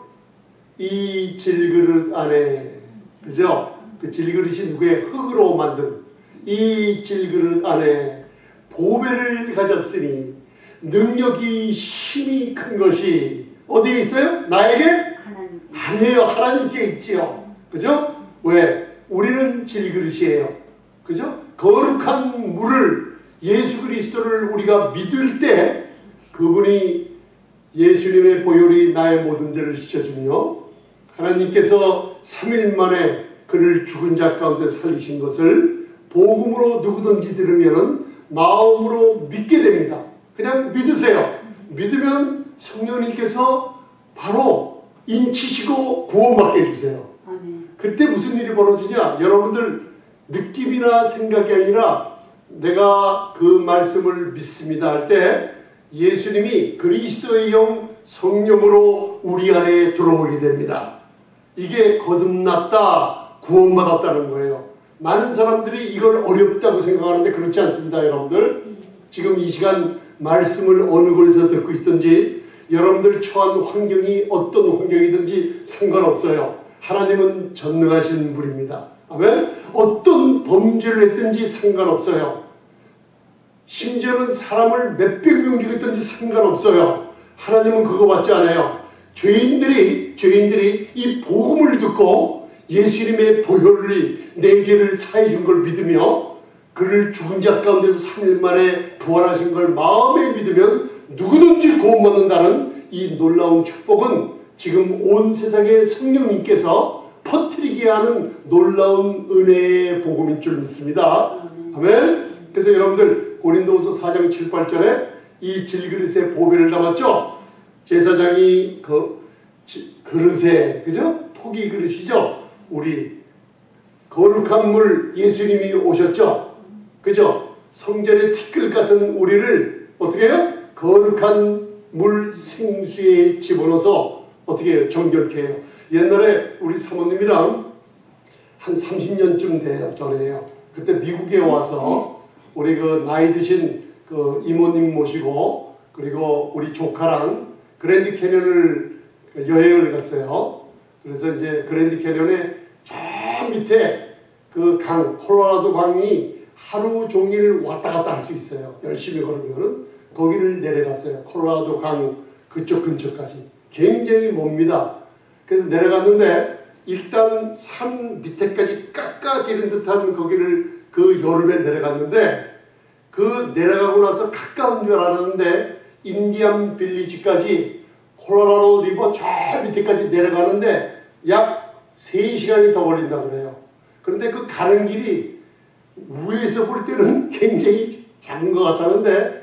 이 질그릇 안에, 그죠? 그 질그릇이 누구의? 흙으로 만든 이 질그릇 안에 보배를 가졌으니 능력이 힘이 큰 것이 어디에 있어요? 나에게? 아니에요. 하나님께 있지요. 그죠? 왜? 우리는 질그릇이에요. 그죠? 거룩한 물을, 예수 그리스도를 우리가 믿을 때 그분이 예수님의 보혈이 나의 모든 죄를 씻어주며 하나님께서 3일 만에 그를 죽은 자 가운데 살리신 것을 복음으로 누구든지 들으면 마음으로 믿게 됩니다. 그냥 믿으세요. 믿으면 성령님께서 바로 인치시고 구원받게 해주세요. 그때 무슨 일이 벌어지냐? 여러분들 느낌이나 생각이 아니라 내가 그 말씀을 믿습니다 할 때 예수님이 그리스도의 영 성령으로 우리 안에 들어오게 됩니다. 이게 거듭났다, 구원받았다는 거예요. 많은 사람들이 이걸 어렵다고 생각하는데 그렇지 않습니다. 여러분들 지금 이 시간 말씀을 어느 곳에서 듣고 있든지 여러분들 처한 환경이 어떤 환경이든지 상관없어요. 하나님은 전능하신 분입니다. 아멘. 어떤 범죄를 했든지 상관없어요. 심지어는 사람을 몇백 명 죽였든지 상관없어요. 하나님은 그거 받지 않아요. 죄인들이 이 복음을 듣고 예수님의 보혈이 내 죄를 사해 준 걸 믿으며 그를 죽은 자 가운데서 3일 만에 부활하신 걸 마음에 믿으면 누구든지 구원받는다는 이 놀라운 축복은 지금 온 세상에 성령님께서 퍼뜨리게 하는 놀라운 은혜의 복음인 줄 믿습니다. 아멘. 그래서 여러분들 고린도후서 4장 7, 8절에 이 질그릇에 보배를 담았죠. 제사장이 그 그릇에, 그죠? 토기 그릇이죠. 우리 거룩한 물 예수님이 오셨죠. 그죠? 성전의 티끌 같은 우리를 어떻게 해요? 거룩한 물 생수에 집어넣어서 어떻게 해요? 정결케 해요. 옛날에 우리 사모님이랑 한 30년쯤 돼요. 전에요. 그때 미국에 와서 우리 그 나이 드신 그 이모님 모시고 그리고 우리 조카랑 그랜드 캐년을 여행을 갔어요. 그래서 이제 그랜드 캐년에 저 밑에 그 강, 콜로라도 강이 하루 종일 왔다 갔다 할 수 있어요. 열심히 걸으면 거기를 내려갔어요. 콜로라도 강 그쪽 근처까지. 굉장히 멉니다. 그래서 내려갔는데 일단 산 밑에까지 깎아지른 듯한 거기를 그 여름에 내려갔는데 그 내려가고 나서 가까운 줄 알았는데 인디안 빌리지까지 콜로라도 리버 저 밑에까지 내려가는데 약 3시간이 더 걸린다고 그래요. 그런데 그 가는 길이 위에서 볼 때는 굉장히 작은 것 같았는데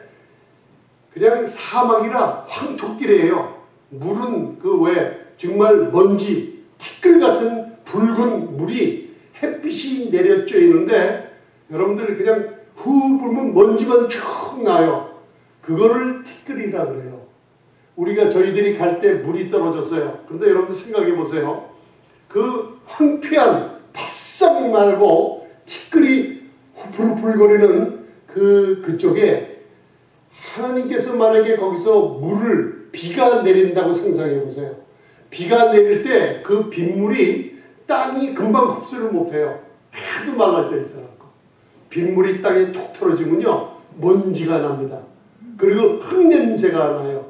그냥 사막이라 황토길이에요. 물은 그 왜 정말 먼지, 티끌 같은 붉은 물이 햇빛이 내려쬐 있는데 여러분들 그냥 후 불면 먼지만 쭉 나요. 그거를 티끌이라 그래요. 우리가 저희들이 갈 때 물이 떨어졌어요. 그런데 여러분들 생각해 보세요. 그 황폐한 바싹 말고 티끌이 후풀후풀거리는 그쪽에 하나님께서 만약에 거기서 물을 비가 내린다고 상상해 보세요. 비가 내릴 때 그 빗물이 땅이 금방 흡수를 못해요. 하도 말라져 있어요. 빗물이 땅에 툭 떨어지면요 먼지가 납니다. 그리고 흙냄새가 나요.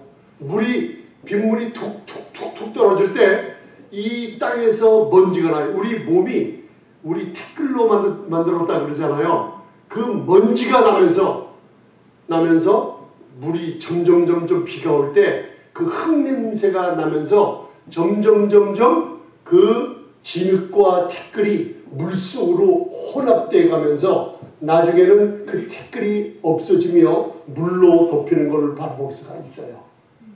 빗물이 툭툭툭툭 떨어질 때 이 땅에서 먼지가 나요. 우리 몸이 우리 티끌로 만들었다 그러잖아요. 그 먼지가 나면서 물이 점점 비가 올 때 그 흙냄새가 나면서 점점 그 진흙과 티끌이 물속으로 혼합되어 가면서 나중에는 그 티끌이 없어지며 물로 덮이는 것을 바라볼 수가 있어요.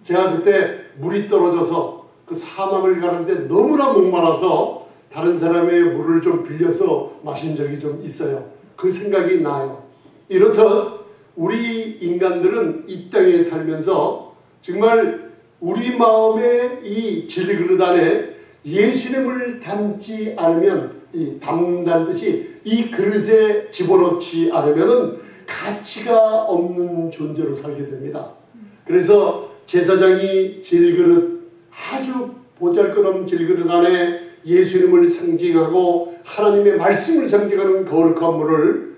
제가 그때 물이 떨어져서 그 사막을 가는데 너무나 목말라서 다른 사람의 물을 좀 빌려서 마신 적이 좀 있어요. 그 생각이 나요. 이렇듯 우리 인간들은 이 땅에 살면서 정말 우리 마음의 이 질그릇 안에 예수님을 담지 않으면 담는다는 듯이 이 그릇에 집어넣지 않으면 가치가 없는 존재로 살게 됩니다. 그래서 제사장이 질그릇 아주 보잘것없는 질그릇 안에 예수님을 상징하고 하나님의 말씀을 상징하는 거룩한 물을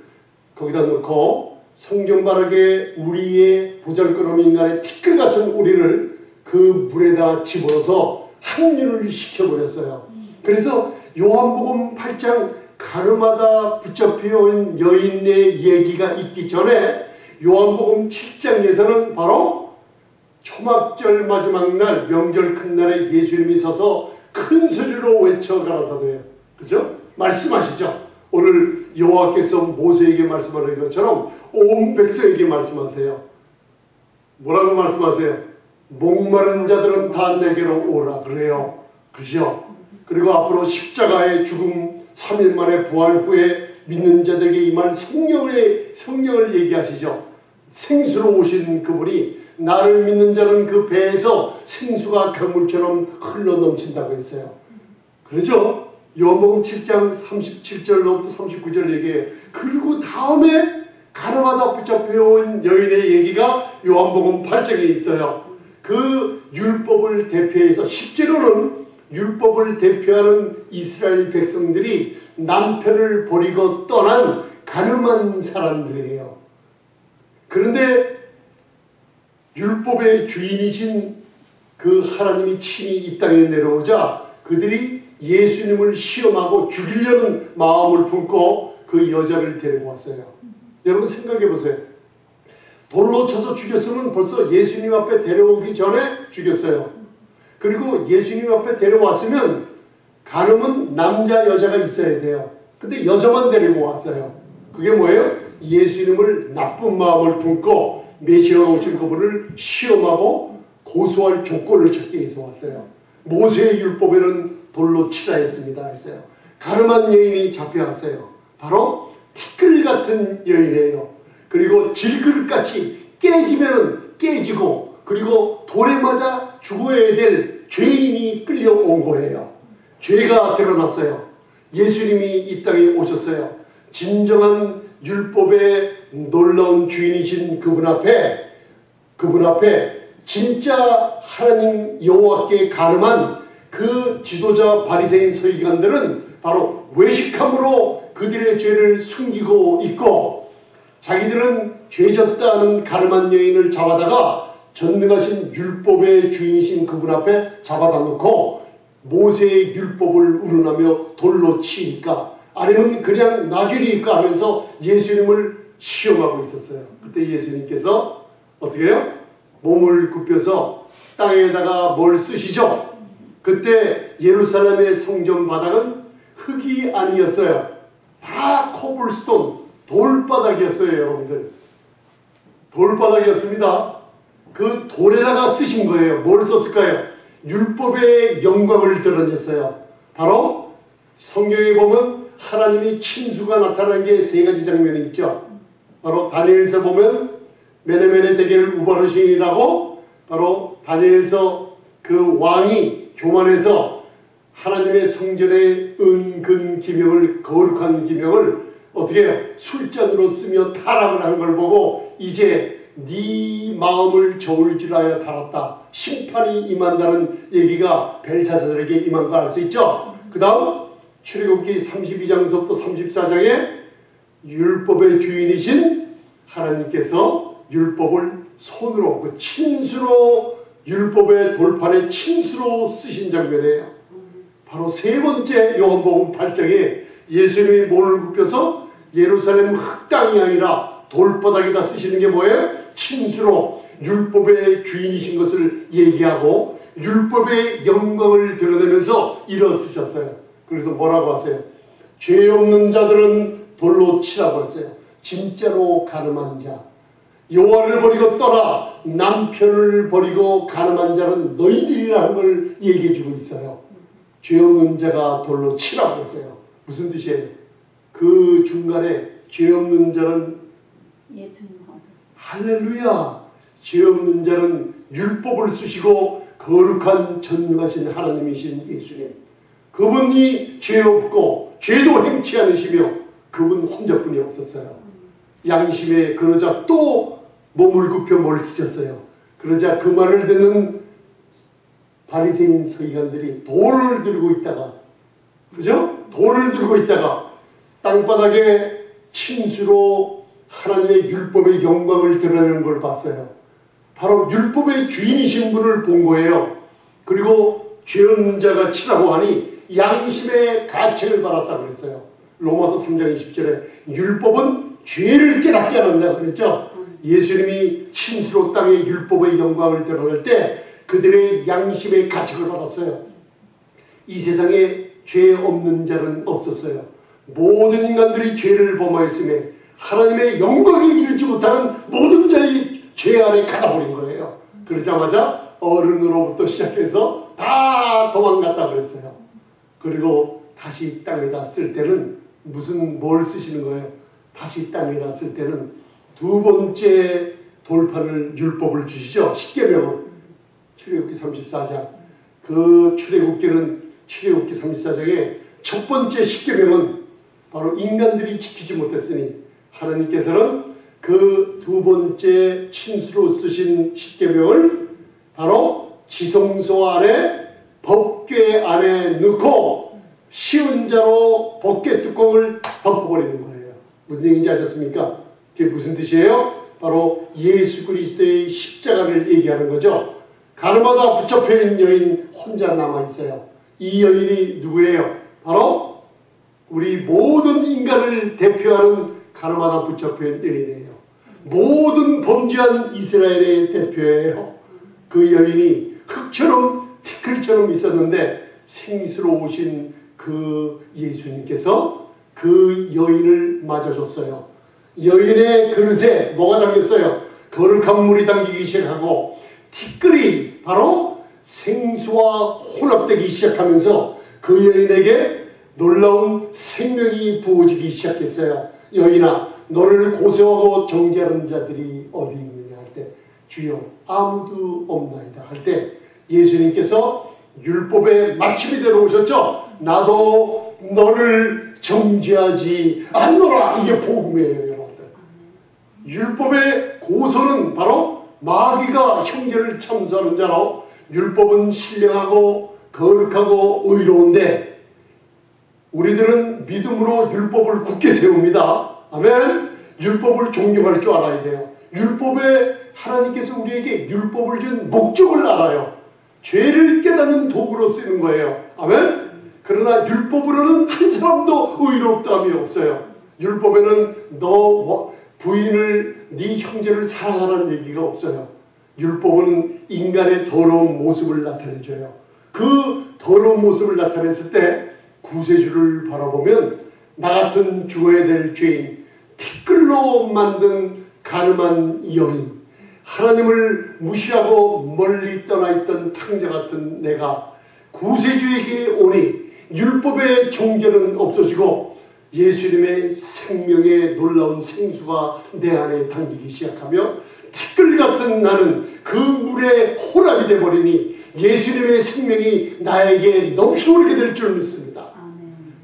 거기다 넣고 성경 바르게 우리의 보잘것없는 인간의 티끌 같은 우리를 그 물에다 집어넣어서 합류를 시켜버렸어요. 그래서 요한복음 8장 가르마다 붙잡혀온 여인의 얘기가 있기 전에 요한복음 7장에서는 바로 초막절 마지막 날 명절 큰 날에 예수님이 서서 큰 소리로 외쳐 가라사대요. 그죠? 말씀하시죠. 오늘 여호와께서 모세에게 말씀하는 것처럼 온 백성에게 말씀하세요. 뭐라고 말씀하세요? 목마른 자들은 다 내게로 오라 그래요. 그죠? 그리고 앞으로 십자가의 죽음 3일 만에 부활 후에 믿는 자들에게 임할 성령을 얘기하시죠. 생수로 오신 그분이 나를 믿는 자는 그 배에서 생수가 강물처럼 흘러넘친다고 했어요. 그렇죠? 요한복음 7장 37절로부터 39절 얘기해요. 그리고 다음에 가르마다 붙잡혀온 여인의 얘기가 요한복음 8장에 있어요. 그 율법을 대표해서 실제로는 율법을 대표하는 이스라엘 백성들이 남편을 버리고 떠난 가늠한 사람들이에요. 그런데 율법의 주인이신 그 하나님이 친히 이 땅에 내려오자 그들이 예수님을 시험하고 죽이려는 마음을 품고 그 여자를 데리고 왔어요. 여러분 생각해 보세요. 돌로 쳐서 죽였으면 벌써 예수님 앞에 데려오기 전에 죽였어요. 그리고 예수님 앞에 데려왔으면 간음은 남자 여자가 있어야 돼요. 근데 여자만 데리고 왔어요. 그게 뭐예요? 예수님을 나쁜 마음을 품고 메시아로 오신 그분을 시험하고 고소할 조건을 찾기 위해서 왔어요. 모세의 율법에는 돌로 치라 했습니다 했어요. 가늠한 여인이 잡혀왔어요. 바로 티끌 같은 여인이에요. 그리고 질그릇같이 깨지면 깨지고, 그리고 돌에 맞아 죽어야 될 죄인이 끌려온 거예요. 죄가 드러났어요. 예수님이 이 땅에 오셨어요. 진정한 율법의 놀라운 주인이신 그분 앞에 진짜 하나님 여호와께 가늠한 그 지도자 바리새인 서기관들은 바로 외식함으로 그들의 죄를 숨기고 있고, 자기들은 죄졌다는 가늠한 여인을 잡아다가 전능하신 율법의 주인이신 그분 앞에 잡아다 놓고 모세의 율법을 우러나며 돌로 치니까, 아니면 그냥 놔주리까 하면서 예수님을 시험하고 있었어요. 그때 예수님께서 어떻게 해요? 몸을 굽혀서 땅에다가 뭘 쓰시죠? 그때 예루살렘의 성전 바닥은 흙이 아니었어요. 다 코블스톤, 돌바닥이었어요, 여러분들. 돌바닥이었습니다. 그 돌에다가 쓰신 거예요. 뭘 썼을까요? 율법의 영광을 드러냈어요. 바로 성경에 보면 하나님이 친수가 나타나는 게 세 가지 장면이 있죠. 바로 다니엘서 보면 메네메네 대계를 우바르신이라고, 바로 다니엘서 그 왕이 교만해서 하나님의 성전의 은근 기명을, 거룩한 기명을 어떻게 해요? 술잔으로 쓰며 타락을 한 걸 보고 이제 네 마음을 저울질하여 달았다, 심판이 임한다는 얘기가 벨사살에게 임한 거 알 수 있죠. 그 다음 출애굽기 32장서부터 34장에 율법의 주인이신 하나님께서 율법을 손으로, 그 친수로, 율법의 돌판에 친수로 쓰신 장면이에요. 바로 세 번째 요한복음 8장에 예수님이 몸을 굽혀서 예루살렘 흙땅이 아니라 돌바닥에다 쓰시는 게 뭐예요? 친수로 율법의 주인이신 것을 얘기하고 율법의 영광을 드러내면서 일어서셨어요. 그래서 뭐라고 하세요? 죄 없는 자들은 돌로 치라고 했어요. 진짜로 가늠한 자, 여호와를 버리고 떠나 남편을 버리고 가늠한 자는 너희들이라는 걸 얘기해 주고 있어요. 죄 없는 자가 돌로 치라고 했어요. 무슨 뜻이에요? 그 중간에 죄 없는 자는 할렐루야, 죄 없는 자는 율법을 쓰시고 거룩한 전능하신 하나님이신 예수님, 그분이 죄 없고 죄도 행치 않으시며 그분 혼자뿐이 없었어요. 양심에 그러자 또 몸을 굽혀 뭘 쓰셨어요. 그러자 그 말을 듣는 바리새인 서기관들이 돌을 들고 있다가, 그죠? 돌을 들고 있다가 땅바닥에 친수로 하나님의 율법의 영광을 드러내는 걸 봤어요. 바로 율법의 주인이신 분을 본 거예요. 그리고 죄 없는 자가 치라고 하니 양심의 가책을 받았다고 그랬어요. 로마서 3장 20절에 율법은 죄를 깨닫게 한다 그랬죠. 예수님이 친수로 땅의 율법의 영광을 드러낼 때 그들의 양심의 가책을 받았어요. 이 세상에 죄 없는 자는 없었어요. 모든 인간들이 죄를 범하였으며 하나님의 영광에 이르지 못하는 모든 자의 죄 안에 가다버린 거예요. 그러자마자 어른으로부터 시작해서 다 도망갔다 그랬어요. 그리고 다시 땅에다 쓸 때는 뭘 쓰시는 거예요? 다시 땅에다 쓸 때는 두 번째 돌판을, 율법을 주시죠. 십계명을. 출애굽기 34장. 그 출애굽기 34장에 첫 번째 십계명은 바로 인간들이 지키지 못했으니 하나님께서는 그 두 번째 친수로 쓰신 십계명을 바로 지성소 안에, 법궤 안에 넣고 쉬운 자로 법궤 뚜껑을 덮어버리는 거예요. 무슨 얘기인지 아셨습니까? 그게 무슨 뜻이에요? 바로 예수 그리스도의 십자가를 얘기하는 거죠. 가늠하다 붙잡혀 있는 여인 혼자 남아있어요. 이 여인이 누구예요? 바로 우리 모든 인간을 대표하는 가늠하다 붙잡혀 있는 여인이에요. 모든 범죄한 이스라엘의 대표예요. 그 여인이 흙처럼 티끌처럼 있었는데 생수로우신 그 예수님께서 그 여인을 맞아줬어요. 여인의 그릇에 뭐가 담겼어요? 거룩한 물이 담기기 시작하고 티끌이 바로 생수와 혼합되기 시작하면서 그 여인에게 놀라운 생명이 부어지기 시작했어요. 여인아, 너를 고소하고 정죄하는 자들이 어디 있느냐 할 때 주여 아무도 없나이다 할 때 예수님께서 율법의 마침이 되러 오셨죠. 나도 너를 정죄하지 않노라. 이게 복음이에요, 여러분들. 율법의 고소는 바로 마귀가 형제를 참수하는 자로, 율법은 신령하고 거룩하고 의로운데 우리들은 믿음으로 율법을 굳게 세웁니다. 아멘. 율법을 존경할 줄 알아야 돼요. 율법에 하나님께서 우리에게 율법을 준 목적을 알아요. 죄를 깨닫는 도구로 쓰는 거예요. 아멘. 그러나 율법으로는 한 사람도 의롭다함이 없어요. 율법에는 너 부인을, 네 형제를 사랑하라는 얘기가 없어요. 율법은 인간의 더러운 모습을 나타내줘요. 그 더러운 모습을 나타냈을 때 구세주를 바라보면 나 같은 죽어야 될 죄인, 티끌로 만든 가늠한 여인, 하나님을 무시하고 멀리 떠나 있던 탕자 같은 내가 구세주에게 오니 율법의 정죄는 없어지고 예수님의 생명의 놀라운 생수가 내 안에 당기기 시작하며 티끌 같은 나는 그 물에 혼합이 되어버리니 예수님의 생명이 나에게 넘쳐오르게 될 줄 믿습니다.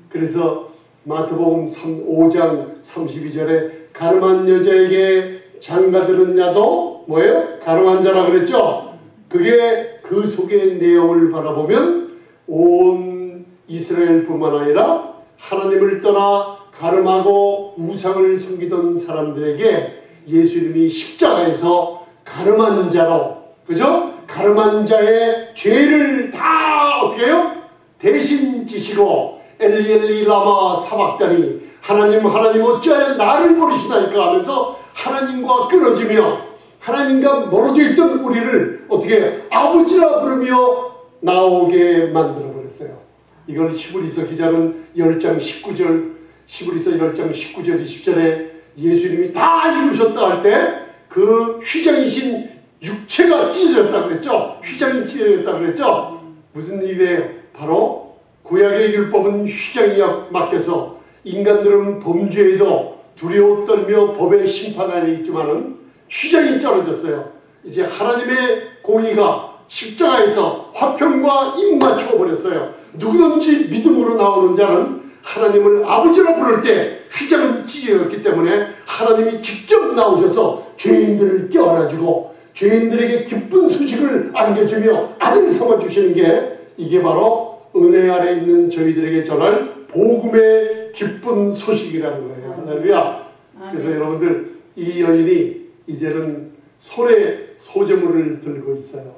그래서 마태복음 5장 32절에 가늠한 여자에게 장가들은 자도 뭐예요? 가늠한 자라 그랬죠? 그게 그 속의 내용을 바라보면 온 이스라엘뿐만 아니라 하나님을 떠나 가늠하고 우상을 섬기던 사람들에게 예수님이 십자가에서 가늠한 자로, 그죠? 가늠한 자의 죄를 다 어떻게 해요? 대신 지시고 엘리 엘리 라마 사박다니, 하나님 하나님 어찌하여 나를 버리시나이까 하면서 하나님과 끊어지며 하나님과 멀어져 있던 우리를 어떻게 아버지라 부르며 나오게 만들어버렸어요. 이걸 히브리서 기자는 10장 19절, 히브리서 10장 19절 20절에 예수님이 다 이루셨다 할 때 그 휘장이신 육체가 찢어졌다 그랬죠. 휘장이 찢어졌다 그랬죠. 무슨 일이에요? 바로 구약의 율법은 휘장이 막혀서 인간들은 범죄에도 두려워 떨며 법의 심판 안에 있지만은 휘장이 떨어졌어요. 이제 하나님의 공의가 십자가에서 화평과 입맞춰 버렸어요. 누구든지 믿음으로 나오는 자는 하나님을 아버지로 부를 때 휘장은 찢어졌기 때문에 하나님이 직접 나오셔서 죄인들을 껴안아주고 죄인들에게 기쁜 소식을 안겨주며 아들 삼아주시는 게 이게 바로 은혜 아래 있는 저희들에게 전할 복음의 기쁜 소식이라는 거예요. 할렐루야. 그래서 여러분들, 이 여인이 이제는 손에 소재물을 들고 있어요.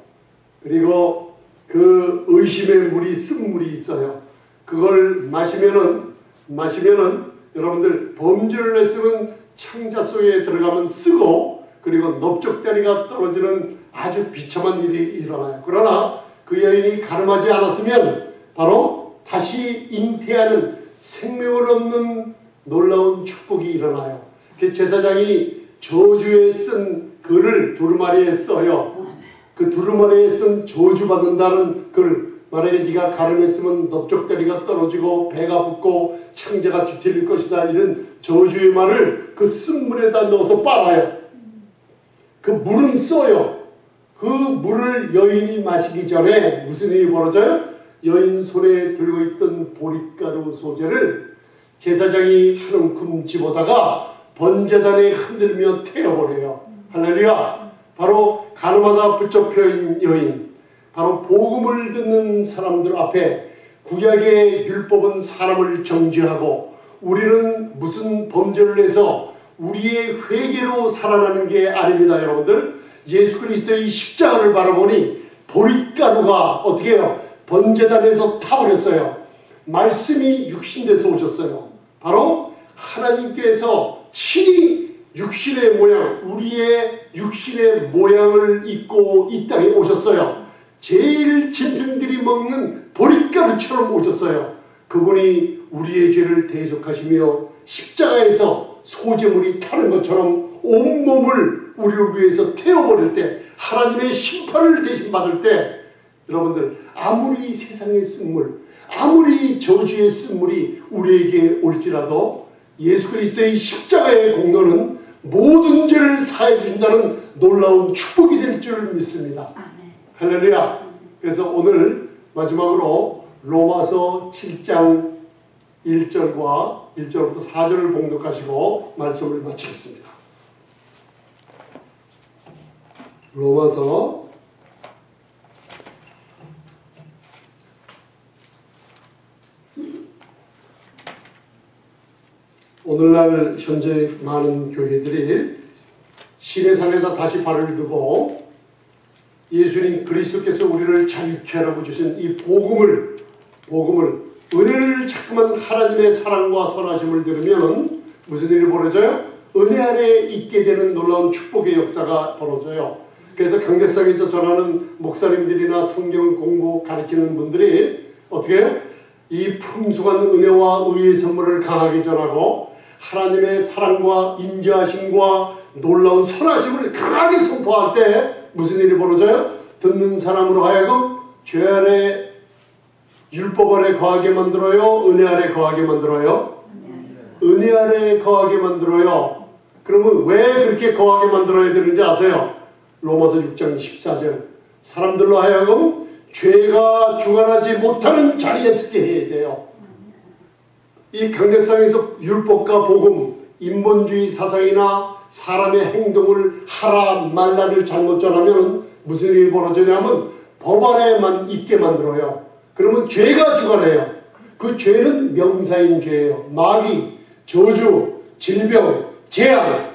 그리고 그 의심의 물이 쓴 물이 있어요. 그걸 마시면은 여러분들 범죄를 했으면 창자 속에 들어가면 쓰고 그리고 넓적다리가 떨어지는 아주 비참한 일이 일어나요. 그러나 그 여인이 가늠하지 않았으면 바로 다시 잉태하는 생명을 얻는 놀라운 축복이 일어나요. 제사장이 저주에 쓴 글을 두루마리에 써요. 그 두루마리에 쓴 저주받는다는 글, 만약에 네가 가늠했으면 넓적다리가 떨어지고 배가 붓고 창자가 뒤틀릴 것이다, 이런 저주의 말을 그 쓴 물에다 넣어서 빨아요. 그 물은 써요. 그 물을 여인이 마시기 전에 무슨 일이 벌어져요? 여인 손에 들고 있던 보릿가루 소재를 제사장이 한 움큼 집어다가 번제단에 흔들며 태워버려요. 할렐루야. 바로 가늠하다 붙잡혀 있는 여인, 바로 복음을 듣는 사람들 앞에 구약의 율법은 사람을 정죄하고 우리는 무슨 범죄를 해서 우리의 회개로 살아나는 게 아닙니다. 여러분들, 예수 그리스도의 십자가를 바라보니 보릿가루가 어떻게 해요? 번제단에서 타버렸어요. 말씀이 육신돼서 오셨어요. 바로 하나님께서 친히 육신의 모양, 우리의 육신의 모양을 입고 이 땅에 오셨어요. 제일 짐승들이 먹는 보릿가루처럼 오셨어요. 그분이 우리의 죄를 대속하시며 십자가에서 소재물이 타는 것처럼 온몸을 우리를 위해서 태워버릴 때, 하나님의 심판을 대신 받을 때, 여러분들 아무리 세상의 쓴물, 아무리 저주의 쓴물이 우리에게 올지라도 예수 그리스도의 십자가의 공로는 모든 죄를 사해 주신다는 놀라운 축복이 될 줄 믿습니다. 할렐루야. 그래서 오늘 마지막으로 로마서 7장 1절과 1절부터 4절을 봉독하시고 말씀을 마치겠습니다. 로마서 오늘날 현재 많은 교회들이 시내산에다 다시 발을 두고 예수님 그리스도께서 우리를 자유케 하라고 주신 이 복음을 은혜를 자꾸만 하나님의 사랑과 선하심을 들으면 무슨 일이 벌어져요? 은혜 아래 있게 되는 놀라운 축복의 역사가 벌어져요. 그래서 강대상에서 전하는 목사님들이나 성경 공부 가르치는 분들이 어떻게 해요? 이 풍성한 은혜와 의의 선물을 강하게 전하고 하나님의 사랑과 인자하심과 놀라운 선하심을 강하게 선포할 때 무슨 일이 벌어져요? 듣는 사람으로 하여금 죄 아래 율법 아래 거하게 만들어요? 은혜 아래 거하게 만들어요? 은혜 아래 거하게 만들어요. 그러면 왜 그렇게 거하게 만들어야 되는지 아세요? 로마서 6장 14절 사람들로 하여금 죄가 주관하지 못하는 자리에 서게 해야 돼요. 이 강대상에서 율법과 복음, 인본주의 사상이나 사람의 행동을 하라 말라를 잘못 전하면 무슨 일이 벌어지냐면 법 아래만 있게 만들어요. 그러면 죄가 주관해요. 그 죄는 명사인 죄예요. 마귀, 저주, 질병, 재앙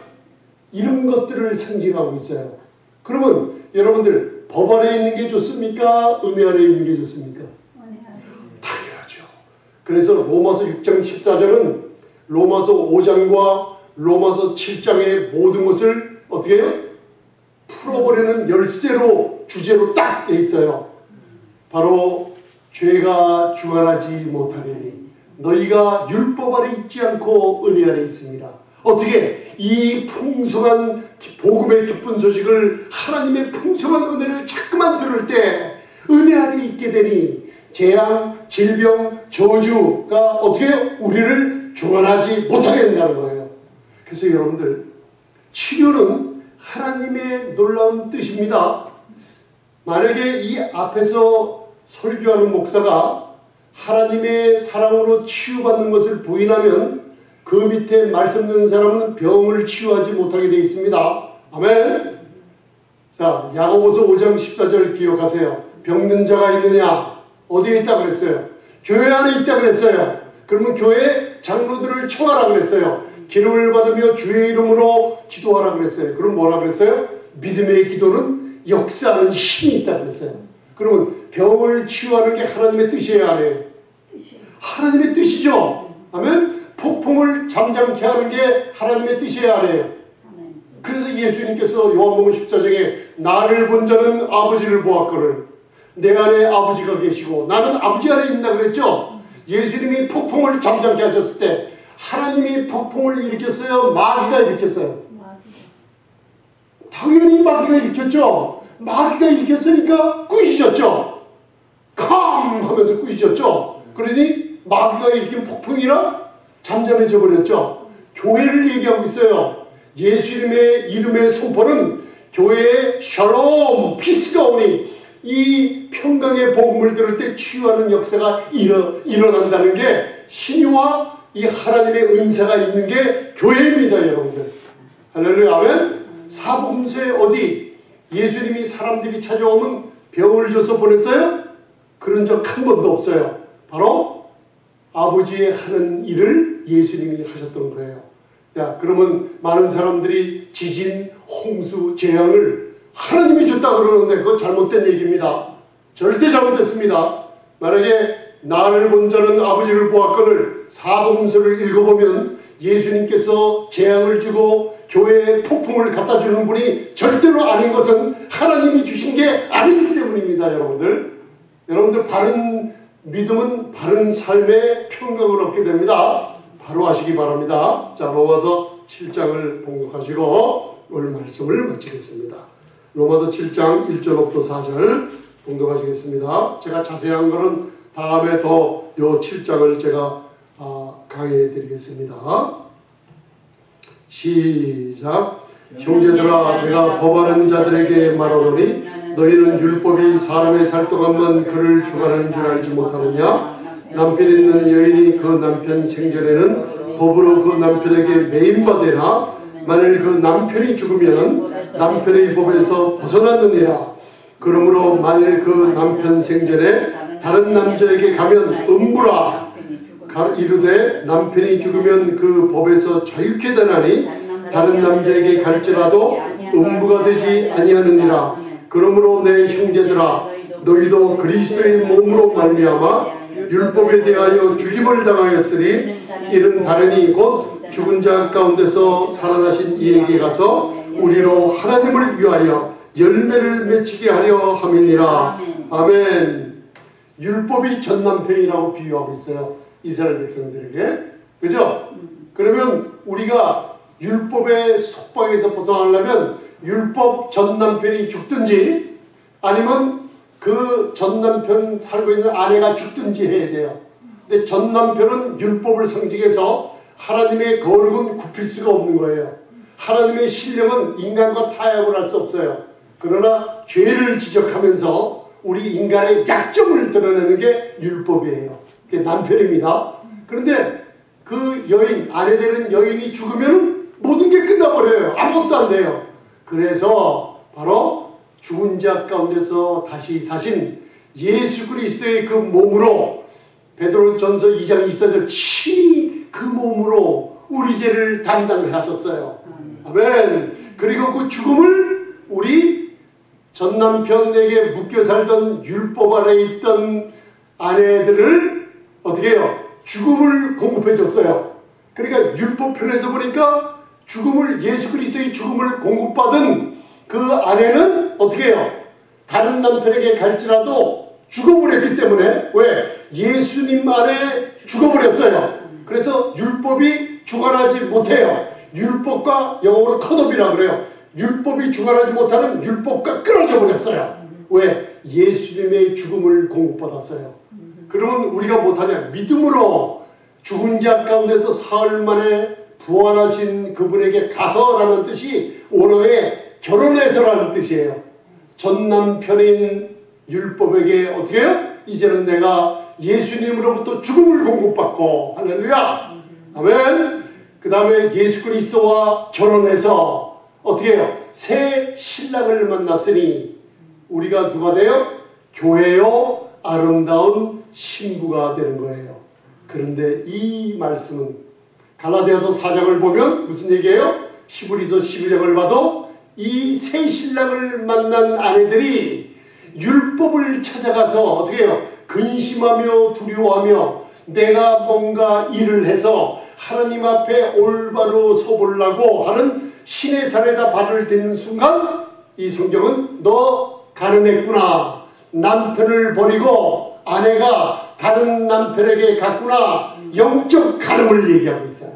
이런 것들을 상징하고 있어요. 그러면 여러분들 법 아래 있는 게 좋습니까? 은혜 아래 있는 게 좋습니까? 당연하죠. 그래서 로마서 6장 14절은 로마서 5장과 로마서 7장의 모든 것을 어떻게 해요? 풀어버리는 열쇠로 주제로 딱 돼 있어요. 바로 죄가 주관하지 못하리니 너희가 율법 아래 있지 않고 은혜 아래 있습니다. 어떻게 이 풍성한 복음의 기쁜 소식을 하나님의 풍성한 은혜를 자꾸만 들을 때 은혜 아래 있게 되니 재앙, 질병, 저주가 어떻게 해요? 우리를 주관하지 못하게 된다는 거예요. 그래서 여러분들 치료는 하나님의 놀라운 뜻입니다. 만약에 이 앞에서 설교하는 목사가 하나님의 사랑으로 치유받는 것을 부인하면 그 밑에 말씀 듣는 사람은 병을 치유하지 못하게 되어 있습니다. 아멘. 자, 야고보서 5장 14절 기억하세요. 병든 자가 있느냐? 어디에 있다 그랬어요? 교회 안에 있다 그랬어요. 그러면 교회 장로들을 청하라 그랬어요. 기름을 받으며 주의 이름으로 기도하라 그랬어요. 그럼 뭐라 그랬어요? 믿음의 기도는 역사하는 힘이 있다 그랬어요. 그러면 병을 치유하는 게 하나님의 뜻이에요, 안 해요? 하나님의 뜻이죠. 아멘. 폭풍을 잠잠케 하는 게 하나님의 뜻이에요, 안 해요? 그래서 예수님께서 요한복음 14장에 나를 본 자는 아버지를 보았거늘 내 안에 아버지가 계시고 나는 아버지 안에 있다 그랬죠. 예수님이 폭풍을 잠잠케 하셨을 때 하나님이 폭풍을 일으켰어요? 마귀가 일으켰어요? 당연히 마귀가 일으켰죠. 마귀가 일으켰으니까 꾸짖었죠. 캄 하면서 꾸짖었죠. 그러니 마귀가 일으킨 폭풍이라 잠잠해져 버렸죠. 교회를 얘기하고 있어요. 예수님의 이름의 선포는 교회에 샬롬 피스가 오니 이 평강의 복음을 들을 때 치유하는 역사가 일어난다는 게 신유와 이 하나님의 은사가 있는 게 교회입니다, 여러분들. 할렐루야, 아멘. 사복음서에 어디 예수님이 사람들이 찾아오면 병을 줘서 보냈어요? 그런 적 한 번도 없어요. 바로 아버지의 하는 일을 예수님이 하셨던 거예요. 야, 그러면 많은 사람들이 지진, 홍수, 재앙을 하나님이 줬다 그러는데 그건 잘못된 얘기입니다. 절대 잘못됐습니다. 만약에 나를 본 자는 아버지를 보았거늘 사복음서를 읽어보면 예수님께서 재앙을 주고 교회에 폭풍을 갖다 주는 분이 절대로 아닌 것은 하나님이 주신 게 아니기 때문입니다. 여러분들 바른 믿음은 바른 삶의 평강을 얻게 됩니다. 바로 하시기 바랍니다. 자, 로마서 7장을 봉독하시고 오늘 말씀을 마치겠습니다. 로마서 7장 1절부터 4절 봉독하시겠습니다. 제가 자세한 거는 다음에 더 요 7장을 제가 강의해 드리겠습니다. 시작. 형제들아, 내가 법하는 자들에게 말하노니 너희는 율법이 사람의 살 동안만 그를 주관하는 줄 알지 못하느냐? 남편 있는 여인이 그 남편 생전에는 법으로 그 남편에게 매임받으나 만일 그 남편이 죽으면 남편의 법에서 벗어났느니라. 그러므로 만일 그 남편 생전에 다른 남자에게 가면 음부라 이르되 남편이 죽으면 그 법에서 자유케 되나니 다른 남자에게 갈지라도 음부가 되지 아니하느니라. 그러므로 내 형제들아, 너희도 그리스도의 몸으로 말미암아 율법에 대하여 죽임을 당하였으니 이는 다르니 곧 죽은 자 가운데서 살아나신 이에게 가서 우리로 하나님을 위하여 열매를 맺히게 하려 함이니라. 아멘. 율법이 전남편이라고 비유하고 있어요, 이스라엘 백성들에게. 그죠? 그러면 우리가 율법의 속박에서 벗어나려면 율법 전남편이 죽든지 아니면 그 전남편 살고 있는 아내가 죽든지 해야 돼요. 근데 전남편은 율법을 상징해서 하나님의 거룩은 굽힐 수가 없는 거예요. 하나님의 신령은 인간과 타협을 할 수 없어요. 그러나 죄를 지적하면서 우리 인간의 약점을 드러내는 게 율법이에요. 그게 남편입니다. 그런데 그 여인, 아내 되는 여인이 죽으면 모든 게 끝나버려요. 아무것도 안 돼요. 그래서 바로 죽은 자 가운데서 다시 사신 예수 그리스도의 그 몸으로 베드로전서 2장 24절 친히 그 몸으로 우리 죄를 담당하셨어요. 아멘. 그리고 그 죽음을 우리 전남편에게 묶여 살던 율법 아래 있던 아내들을 어떻게 해요? 죽음을 공급해 줬어요. 그러니까 율법편에서 보니까 죽음을, 예수 그리스도의 죽음을 공급받은 그 아내는 어떻게 해요? 다른 남편에게 갈지라도 죽어버렸기 때문에, 왜? 예수님 안에 죽어버렸어요. 그래서 율법이 주관하지 못해요. 율법과 영어로 컷업이라고 그래요. 율법이 주관하지 못하는 율법과 끊어져 버렸어요. 왜? 예수님의 죽음을 공급받았어요. 그러면 우리가 못하냐? 믿음으로 죽은 자 가운데서 사흘 만에 부활하신 그분에게 가서라는 뜻이 원어에 결혼해서라는 뜻이에요. 전남편인 율법에게 어떻게 해요? 이제는 내가 예수님으로부터 죽음을 공급받고, 할렐루야! 아멘! 그 다음에 예수 그리스도와 결혼해서 어떻게 해요? 새 신랑을 만났으니 우리가 누가 돼요? 교회요 아름다운 신부가 되는 거예요. 그런데 이 말씀은 갈라디아서 4장을 보면 무슨 얘기예요? 히브리서 12장을 봐도 이 새 신랑을 만난 아내들이 율법을 찾아가서 어떻게 해요? 근심하며 두려워하며 내가 뭔가 일을 해서 하나님 앞에 올바로 서보려고 하는 신의 산에다 발을 딛는 순간 이 성경은 너 가늠했구나, 남편을 버리고 아내가 다른 남편에게 갔구나, 영적 가늠을 얘기하고 있어요.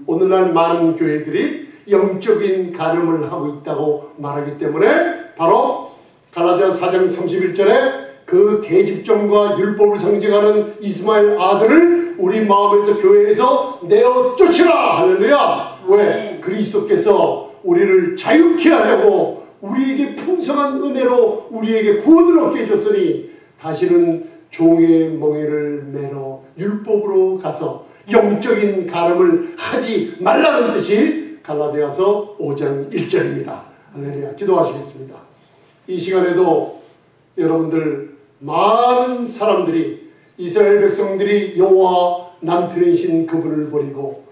오늘날 많은 교회들이 영적인 가늠을 하고 있다고 말하기 때문에 바로 갈라디아 4장 31절에 그 계집종과 율법을 상징하는 이스마엘 아들을 우리 마음에서 교회에서 내어 쫓으라. 할렐루야. 왜? 그리스도께서 우리를 자유케 하려고 우리에게 풍성한 은혜로 우리에게 구원을 얻게 해줬으니 다시는 종의 멍에를 매러 율법으로 가서 영적인 가늠을 하지 말라는 뜻이 갈라디아서 5장 1절입니다. 할렐루야. 기도하시겠습니다. 이 시간에도 여러분들 많은 사람들이 이스라엘 백성들이 여호와 남편이신 그분을 버리고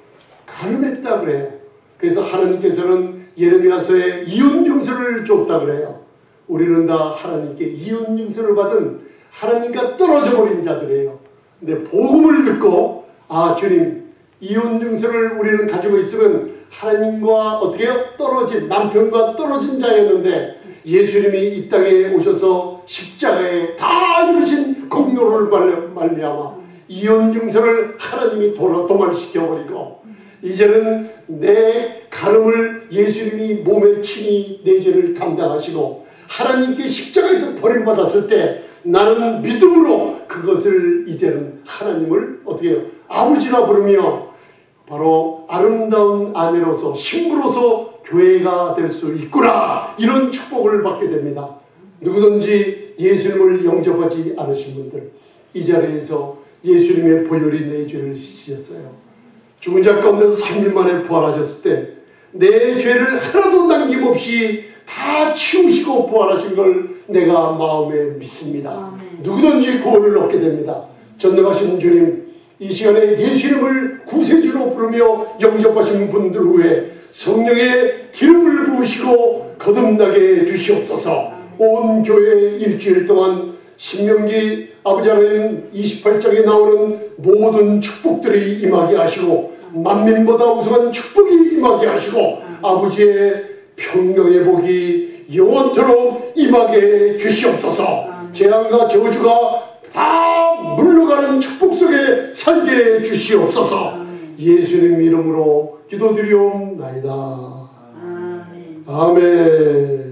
가늠했다 그래요. 그래서 하나님께서는 예레미야서에 이혼증서를 줬다 그래요. 우리는 다 하나님께 이혼증서를 받은 하나님과 떨어져 버린 자들이에요. 근데 복음을 듣고 아 주님 이혼증서를 우리는 가지고 있으면 하나님과 어떻게 해요? 떨어진 남편과 떨어진 자였는데 예수님이 이 땅에 오셔서 십자가에 다 이루신 공로를 말미암아 이혼증서를 하나님이 도말시켜버리고 이제는 내 가늠을 예수님이 몸에 친히 내 죄를 담당하시고 하나님께 십자가에서 버림받았을 때 나는 믿음으로 그것을 이제는 하나님을 어떻게 해요? 아버지라 부르며 바로 아름다운 아내로서 신부로서 교회가 될 수 있구나, 이런 축복을 받게 됩니다. 누구든지 예수님을 영접하지 않으신 분들, 이 자리에서 예수님의 보혈이 내 죄를 씻으셨어요. 죽은 자 가운데서 3일 만에 부활하셨을 때 내 죄를 하나도 남김없이 다 치우시고 부활하신 걸 내가 마음에 믿습니다. 누구든지 구원을 얻게 됩니다. 전능하신 주님, 이 시간에 예수님을 구세주로 부르며 영접하신 분들 후에 성령의 기름을 부으시고 거듭나게 주시옵소서. 온 교회 일주일 동안 신명기 아버지 하나님 28장에 나오는 모든 축복들이 임하게 하시고 만민보다 우수한 축복이 임하게 하시고 아버지의 평강의 복이 영원토록 임하게 주시옵소서. 재앙과 저주가 다 물러가는 축복 속에 살게 주시옵소서. 예수님 이름으로 기도드리옵나이다. 아멘.